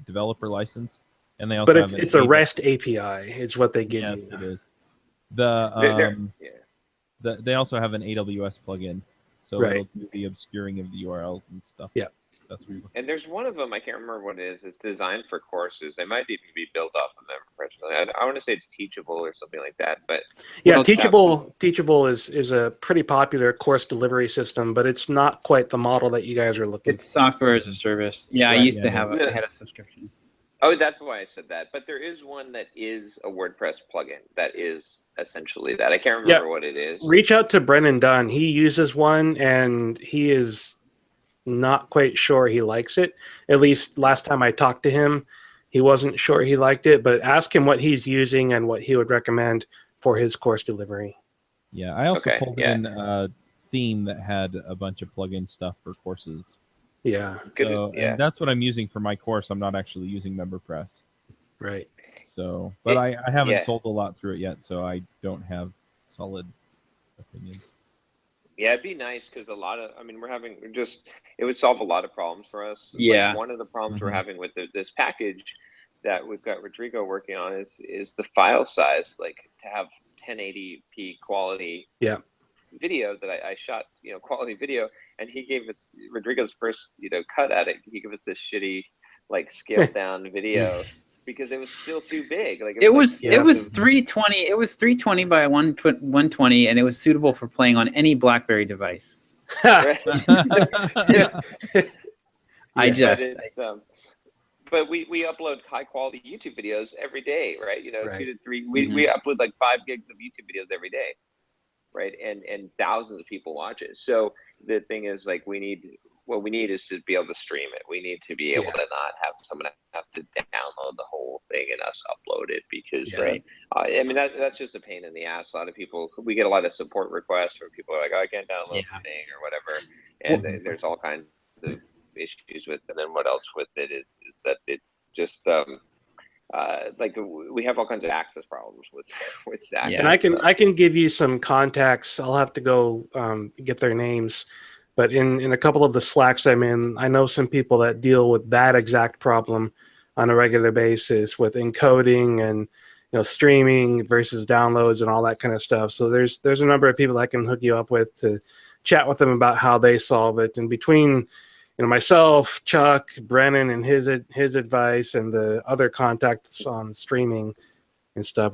developer license, and they also have it's a REST API. It's what they give you. Yes, it is. They also have an AWS plugin, so it'll do the obscuring of the URLs and stuff. Yeah, that's where and there's one of them, I can't remember what it is. It's designed for courses. They might even be built off of MemberPress. I want to say it's Teachable or something like that. But yeah, Teachable is a pretty popular course delivery system, but it's not quite the model that you guys are looking. It's software as a service. Yeah, I used to have I had a subscription. Oh, that's why I said that. But there is one that is a WordPress plugin that is essentially that. I can't remember what it is. Reach out to Brennan Dunn. He uses one, and he is not quite sure he likes it. At least last time I talked to him, he wasn't sure he liked it. But ask him what he's using and what he would recommend for his course delivery. Yeah, I also pulled in a theme that had a bunch of plugin stuff for courses. Yeah. So, and that's what I'm using for my course. I'm not actually using MemberPress. Right. So, but I haven't sold a lot through it yet, so I don't have solid opinions. Yeah, it'd be nice because it would solve a lot of problems for us. Yeah. Like one of the problems we're having with this package that we've got Rodrigo working on is the file size, like to have 1080p quality. Yeah. Video that I shot, quality video, and he gave us Rodrigo's first, cut at it. He gave us this shitty, like scaled down video because it was still too big. Like it was 320. It was 320 by 120, and it was suitable for playing on any BlackBerry device. But we upload high quality YouTube videos every day, right? 2 to 3. We upload like 5 gigs of YouTube videos every day. Right, and thousands of people watch it. So the thing is, like, we need what we need is to be able to stream it. We need to be able to not have someone have to download the whole thing and us upload it, because I mean that's just a pain in the ass. A lot of people, we get a lot of support requests where people are like, oh, I can't download the thing or whatever, and there's all kinds of issues with it. And then what else with it is that it's just like we have all kinds of access problems with that. And I can give you some contacts. I'll have to go get their names, but in a couple of the Slacks I'm in, I know some people that deal with that exact problem on a regular basis with encoding and streaming versus downloads and all that kind of stuff. So there's a number of people I can hook you up with to chat with them about how they solve it. And between myself, Chuck, Brennan, and his advice, and the other contacts on streaming and stuff,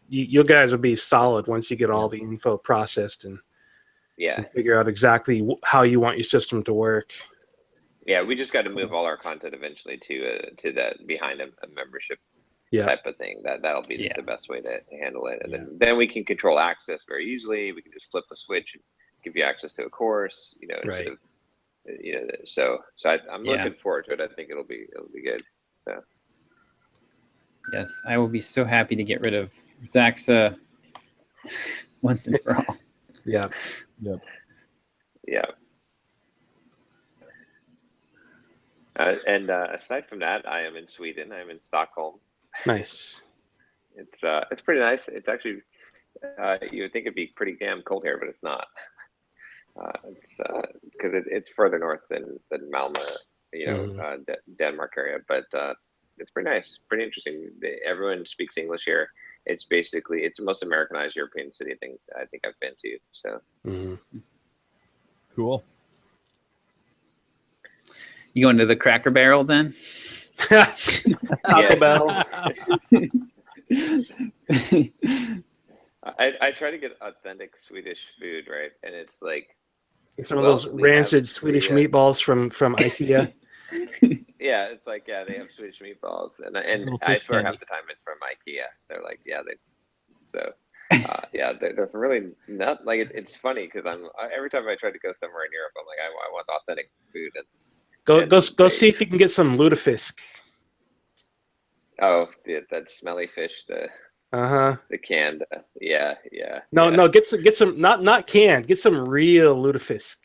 you guys will be solid once you get all the info processed and figure out exactly how you want your system to work. Yeah, we just got to move all our content eventually to that behind a membership type of thing. That'll be the best way to handle it, and then we can control access very easily. We can just flip a switch and give you access to a course, instead of. So I'm looking forward to it. I think it'll be good. So. Yes, I will be so happy to get rid of Zaxa once and for all. Yeah. And aside from that, I am in Sweden. I'm in Stockholm. Nice. It's pretty nice. It's actually you would think it'd be pretty damn cold here, but it's not. It's because it's further north than Malmö, Denmark area, but it's pretty nice, pretty interesting. Everyone speaks English here. It's basically the most Americanized European city thing I think I've been to. So cool. You going to the Cracker Barrel then? Taco Bell. I try to get authentic Swedish food, right? And it's like some of those rancid Swedish meatballs from IKEA. Yeah, it's like they have Swedish meatballs, and I swear half the time it's from IKEA. They're like there's really not like it's funny because every time I try to go somewhere in Europe, I'm like I want authentic food and go see if you can get some lutefisk. Oh, that smelly fish. The canned, No, get some not canned. Get some real lutefisk.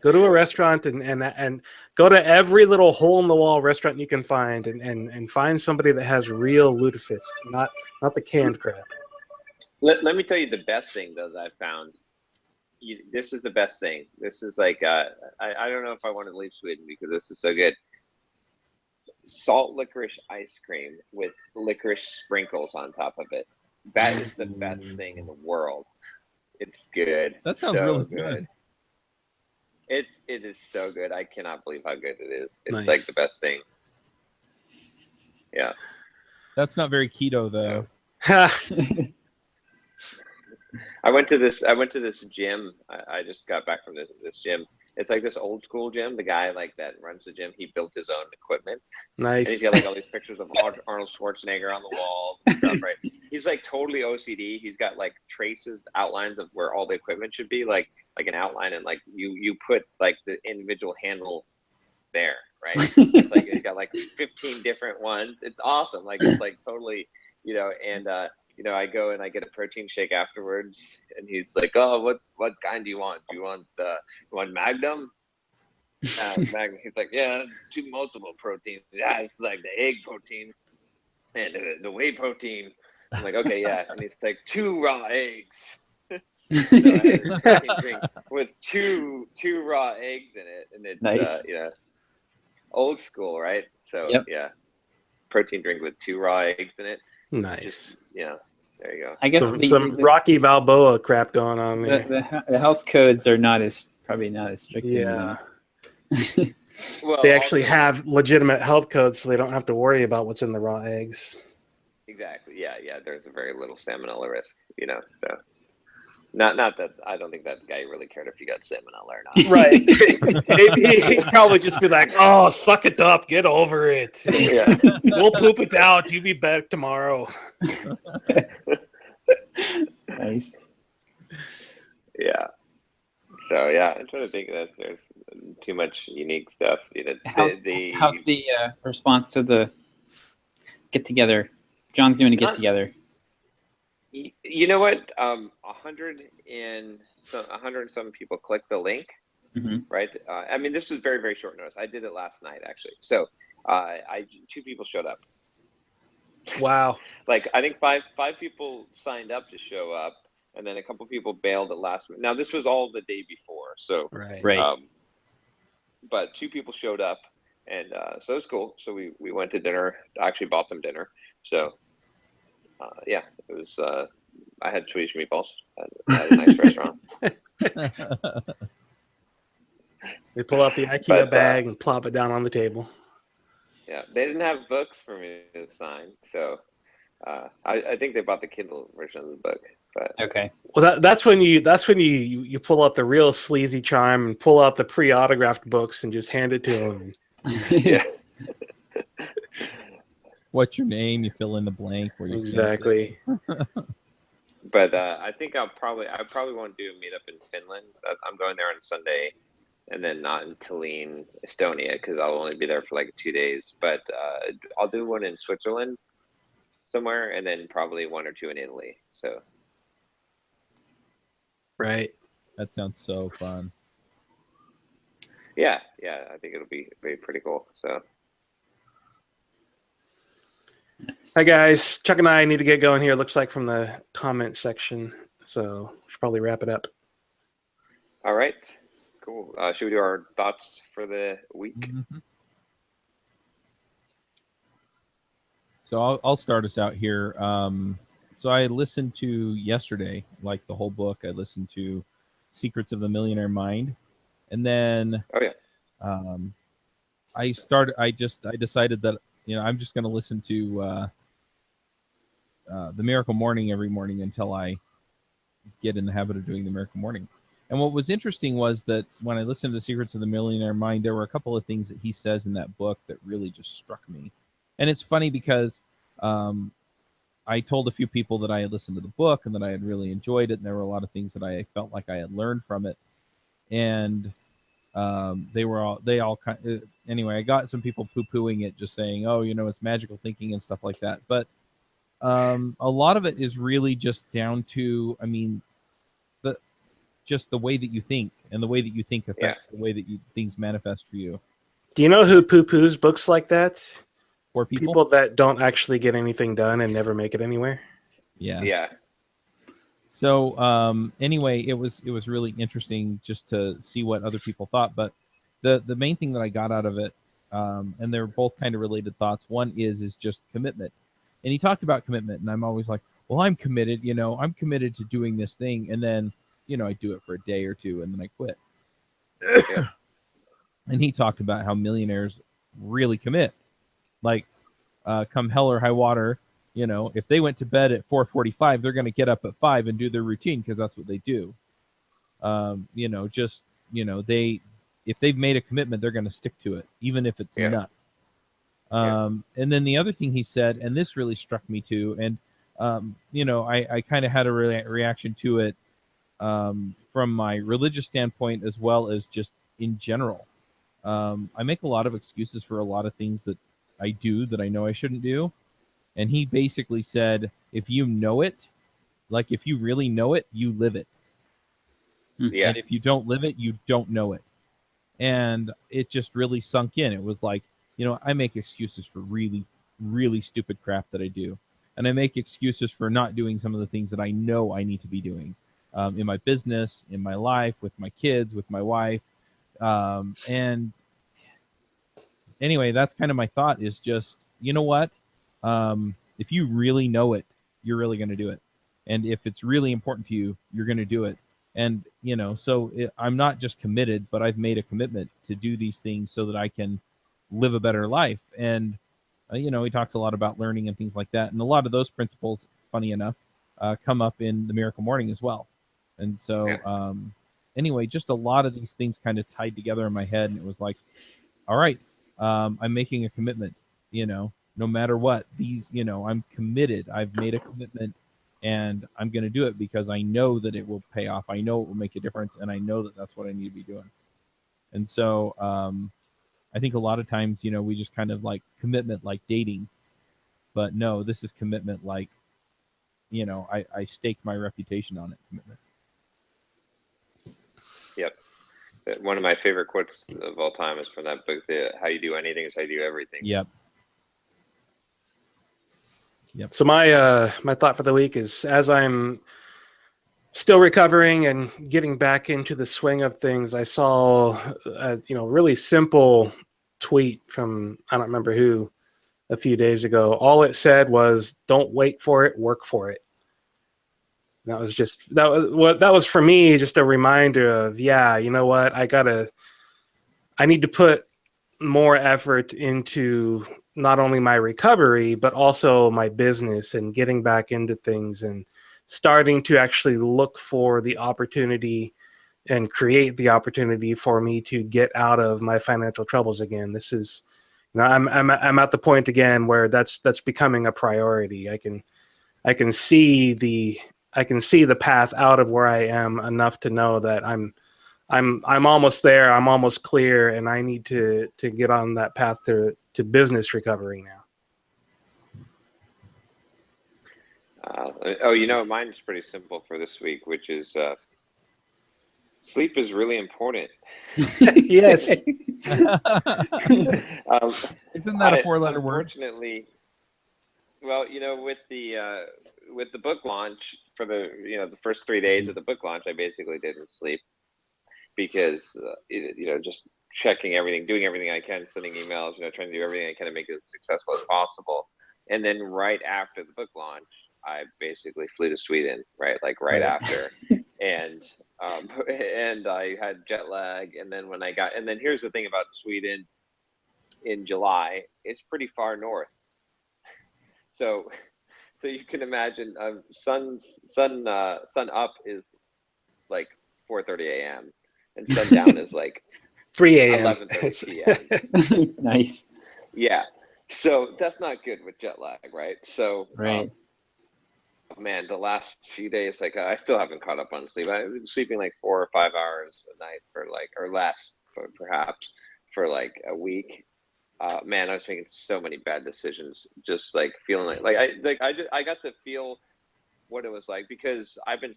Go to a restaurant and go to every little hole in the wall restaurant you can find and find somebody that has real lutefisk, not the canned crap. Let me tell you the best thing though that I found. This is the best thing. This is like I don't know if I want to leave Sweden because this is so good. Salt licorice ice cream with licorice sprinkles on top of it. That is the best thing in the world. It's good. That sounds really good. It is so good. I cannot believe how good it is. It's nice. Like the best thing. Yeah. That's not very keto though. I went to this gym. I just got back from this gym. It's like this old school gym. The guy that runs the gym, he built his own equipment. Nice. And he's got all these pictures of Arnold Schwarzenegger on the wall and stuff, right? He's totally OCD. He's got traces, outlines of where all the equipment should be, like an outline, and you put the individual handle there, right? It's he's got 15 different ones. It's awesome. It's totally, and I go and I get a protein shake afterwards, and he's like, "Oh, what kind do you want? Do you want Magnum?" Magnum. He's like, "Yeah, two multiple proteins. Yeah, it's the egg protein and the whey protein." I'm like, "Okay, yeah." And he's like, 2 raw eggs. So I had a protein drink with two raw eggs in it, and it's nice. Old school, right? So protein drink with 2 raw eggs in it. Nice. There you go. I guess some Rocky Balboa crap going on there. The health codes are probably not as strict. Yeah. Well, they actually have legitimate health codes, so they don't have to worry about what's in the raw eggs. Exactly. Yeah. There's a very little salmonella risk, So not that I don't think that guy really cared if you got salmonella or not. Right. He'd probably just be like, "Oh, suck it up, get over it. Yeah. We'll poop it out. You be back tomorrow." Nice. Yeah. So yeah, I'm trying to think that there's too much unique stuff. How's the response to the get together? John's doing a get together. You know what? 100 and some people clicked the link, right? I mean, this was very, very short notice. I did it last night, actually. So, 2 people showed up. Wow. Like, I think five people signed up to show up, and then a couple people bailed at last minute. Now, this was all the day before, so Right. But 2 people showed up, and so it was cool. So we went to dinner. I actually bought them dinner. So. Yeah, it was. I had Swedish meatballs at a nice restaurant. They pull out the IKEA bag and plop it down on the table. Yeah, they didn't have books for me to sign, so I think they bought the Kindle version of the book. But okay. Well, that's when you pull out the real sleazy charm and pull out the pre-autographed books and just hand it to them. yeah. What's your name? You fill in the blank where you Exactly. But I think I probably won't do a meetup in Finland. I'm going there on Sunday, and then not in Tallinn, Estonia, because I'll only be there for like 2 days. But I'll do one in Switzerland somewhere, and then probably 1 or 2 in Italy. So. Right. That sounds so fun. Yeah, I think it'll be pretty cool. So. Hi guys, Chuck and I need to get going here. Looks like from the comment section, so we should probably wrap it up. All right, cool. Should we do our thoughts for the week? Mm-hmm. So I'll start us out here. So I listened to yesterday, like the whole book. I listened to Secrets of the Millionaire Mind, and then I decided that I'm just going to listen to the Miracle Morning every morning until I get in the habit of doing the Miracle Morning. And what was interesting was that when I listened to Secrets of the Millionaire Mind, there were a couple of things that he says in that book that really just struck me. And it's funny because I told a few people that I had listened to the book and that I had really enjoyed it, and there were a lot of things that I felt like I had learned from it. And anyway, I got some people poo-pooing it, just saying, oh, it's magical thinking and stuff like that. But a lot of it is really just down to, just the way that you think, and the way that you think affects the way that things manifest for you. Do you know who poo-poos books like that? For people that don't actually get anything done and never make it anywhere. Yeah. So anyway, it was really interesting just to see what other people thought. But the main thing that I got out of it, and they're both kind of related thoughts. One is just commitment. And he talked about commitment, and I'm always like, well, I'm committed, I'm committed to doing this thing. And then, I do it for a day or two and then I quit. Yeah. And he talked about how millionaires really commit. Like, come hell or high water, if they went to bed at 4:45, they're going to get up at 5 and do their routine because that's what they do. If they've made a commitment, they're going to stick to it, even if it's nuts. And then the other thing he said, and this really struck me too, and I kind of had a reaction to it from my religious standpoint as well as just in general. I make a lot of excuses for a lot of things that I do that I know I shouldn't do. And he basically said, if you know it, like if you really know it, you live it. Yeah. And if you don't live it, you don't know it. And it just really sunk in. It was like, I make excuses for really, really stupid crap that I do. And I make excuses for not doing some of the things that I know I need to be doing in my business, in my life, with my kids, with my wife. And anyway, that's kind of my thought is just, you know what? If you really know it, you're really going to do it. And if it's really important to you, you're going to do it. And, I'm not just committed, but I've made a commitment to do these things so that I can live a better life. And, he talks a lot about learning and things like that. And a lot of those principles, funny enough, come up in the Miracle Morning as well. And so, anyway, just a lot of these things kind of tied together in my head. And it was like, all right, I'm making a commitment, no matter what. I'm committed. I've made a commitment and I'm going to do it because I know that it will pay off. I know it will make a difference, and I know that that's what I need to be doing. And so I think a lot of times, we just kind of like commitment like dating, but no, this is commitment like, I stake my reputation on it commitment. Yep. One of my favorite quotes of all time is from that book, How You Do Anything is How You Do Everything. Yep. So my thought for the week is, as I'm still recovering and getting back into the swing of things, I saw a really simple tweet from, I don't remember who, a few days ago. All it said was, "Don't wait for it, work for it." That was for me just a reminder of, you know what, I need to put more effort into not only my recovery, but also my business and getting back into things and starting to actually look for the opportunity and create the opportunity for me to get out of my financial troubles again. This is, I'm at the point again where that's becoming a priority. I can see the path out of where I am enough to know that I'm almost there. I'm almost clear, and I need to get on that path to business recovery now. Mine's pretty simple for this week, which is sleep is really important. Yes. Isn't that a 4-letter word? Unfortunately, well, with the book launch for the first 3 days of the book launch, I basically didn't sleep because just checking everything, doing everything I can, sending emails, trying to do everything I can to make it as successful as possible. And then right after the book launch, I basically flew to Sweden, right after, and I had jet lag. And then here's the thing about Sweden in July, it's pretty far north. So you can imagine, sun up is like 4:30 a.m. and sundown is like 3 a.m. 11:30 p.m. Nice. Yeah. So that's not good with jet lag, right? So, Right. Man, the last few days, I still haven't caught up on sleep. I've been sleeping like 4 or 5 hours a night or less, perhaps for like a week. Man, I was making so many bad decisions, just like feeling I got to feel what it was like, because I've been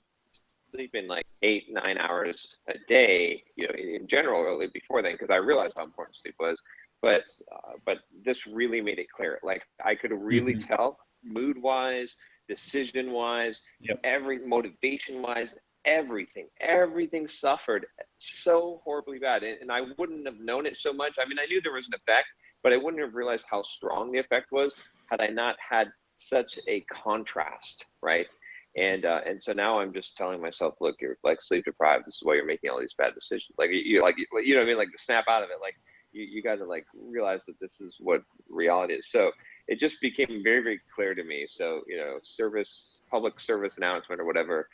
sleeping like 8-9 hours a day, in general, really before then, because I realized how important sleep was. But this really made it clear. Like, I could really tell, mood-wise, decision-wise, every motivation-wise, everything suffered so horribly bad, and I wouldn't have known it so much. I mean, I knew there was an effect, but I wouldn't have realized how strong the effect was had I not had such a contrast, right? And so now I'm just telling myself, look, you're like sleep deprived. This is why you're making all these bad decisions. Like, you know what I mean? Like, to snap out of it. Like, you got to like realize that this is what reality is. So it just became very, very clear to me. So, public service announcement or whatever,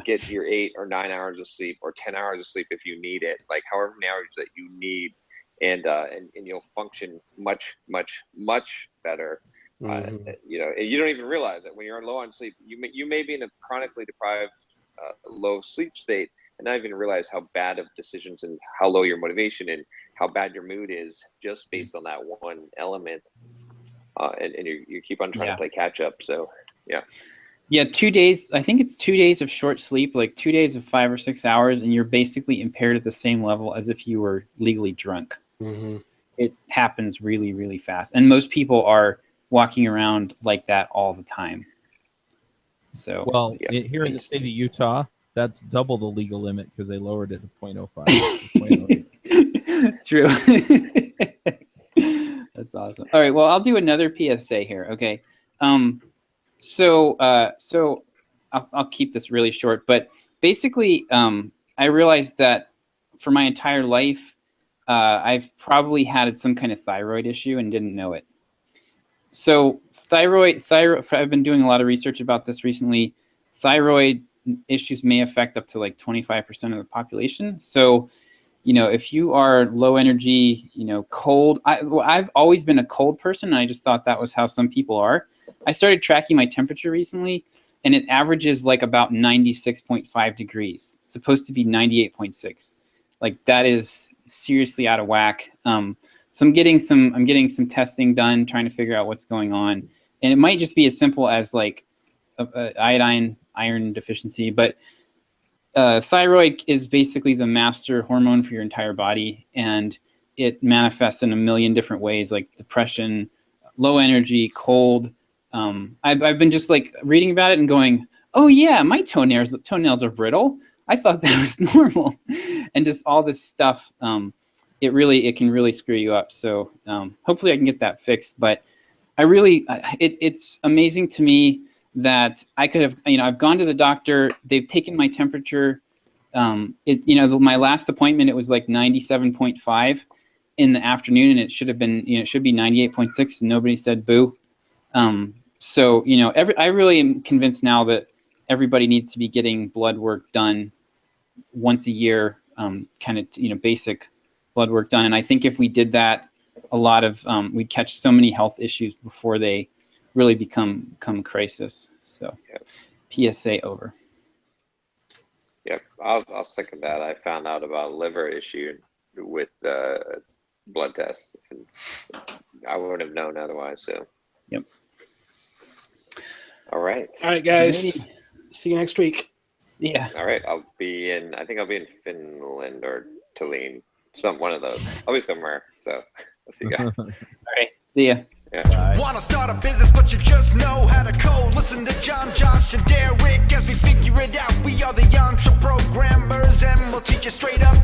get your 8 or 9 hours of sleep, or 10 hours of sleep if you need it, like however many hours that you need. And you'll function much, much, much better. You don't even realize that when you're low on sleep, you may be in a chronically deprived, low sleep state, and not even realize how bad of decisions and how low your motivation and how bad your mood is just based on that one element. And you keep on trying to play catch up. So, yeah. Yeah, 2 days. I think it's 2 days of short sleep, like 2 days of 5 or 6 hours, and you're basically impaired at the same level as if you were legally drunk. It happens really, really fast, and most people are walking around like that all the time. So, well, here in the state of Utah, that's double the legal limit because they lowered it to 0.05. True. That's awesome. All right. Well, I'll do another PSA here. Okay. So I'll keep this really short, but basically, I realized that for my entire life, I've probably had some kind of thyroid issue and didn't know it. So thyroid, I've been doing a lot of research about this recently. Thyroid issues may affect up to like 25% of the population. So, if you are low energy, cold, I've always been a cold person. And I just thought that was how some people are. I started tracking my temperature recently, and it averages like about 96.5 degrees. It's supposed to be 98.6. Like that is seriously out of whack. So I'm getting some testing done, trying to figure out what's going on. And it might just be as simple as like iron deficiency, but thyroid is basically the master hormone for your entire body, and it manifests in a million different ways, like depression, low energy, cold. I've been just like reading about it and going, oh yeah, my toenails are brittle. I thought that was normal, and just all this stuff. It can really screw you up. So hopefully I can get that fixed. But it's amazing to me that I could have, I've gone to the doctor. They've taken my temperature. My last appointment, it was like 97.5 in the afternoon, and it should have been, it should be 98.6, and nobody said boo. So I really am convinced now that everybody needs to be getting blood work done once a year, basic blood work done. And I think if we did that, a lot of we'd catch so many health issues before they really become crisis. So, PSA over. Yep, I'll second that. I found out about a liver issue with blood tests. And I wouldn't have known otherwise. So. Yep. All right. All right, guys. See you next week. Yeah. All right. I think I'll be in Finland or Tallinn. One of those. I'll be somewhere. So I'll see you guys. All right. See ya. Yeah. Wanna start a business, but you just know how to code. Listen to John, Josh, and Derick as we figure it out. We are the Entre Programmers, and we'll teach you straight up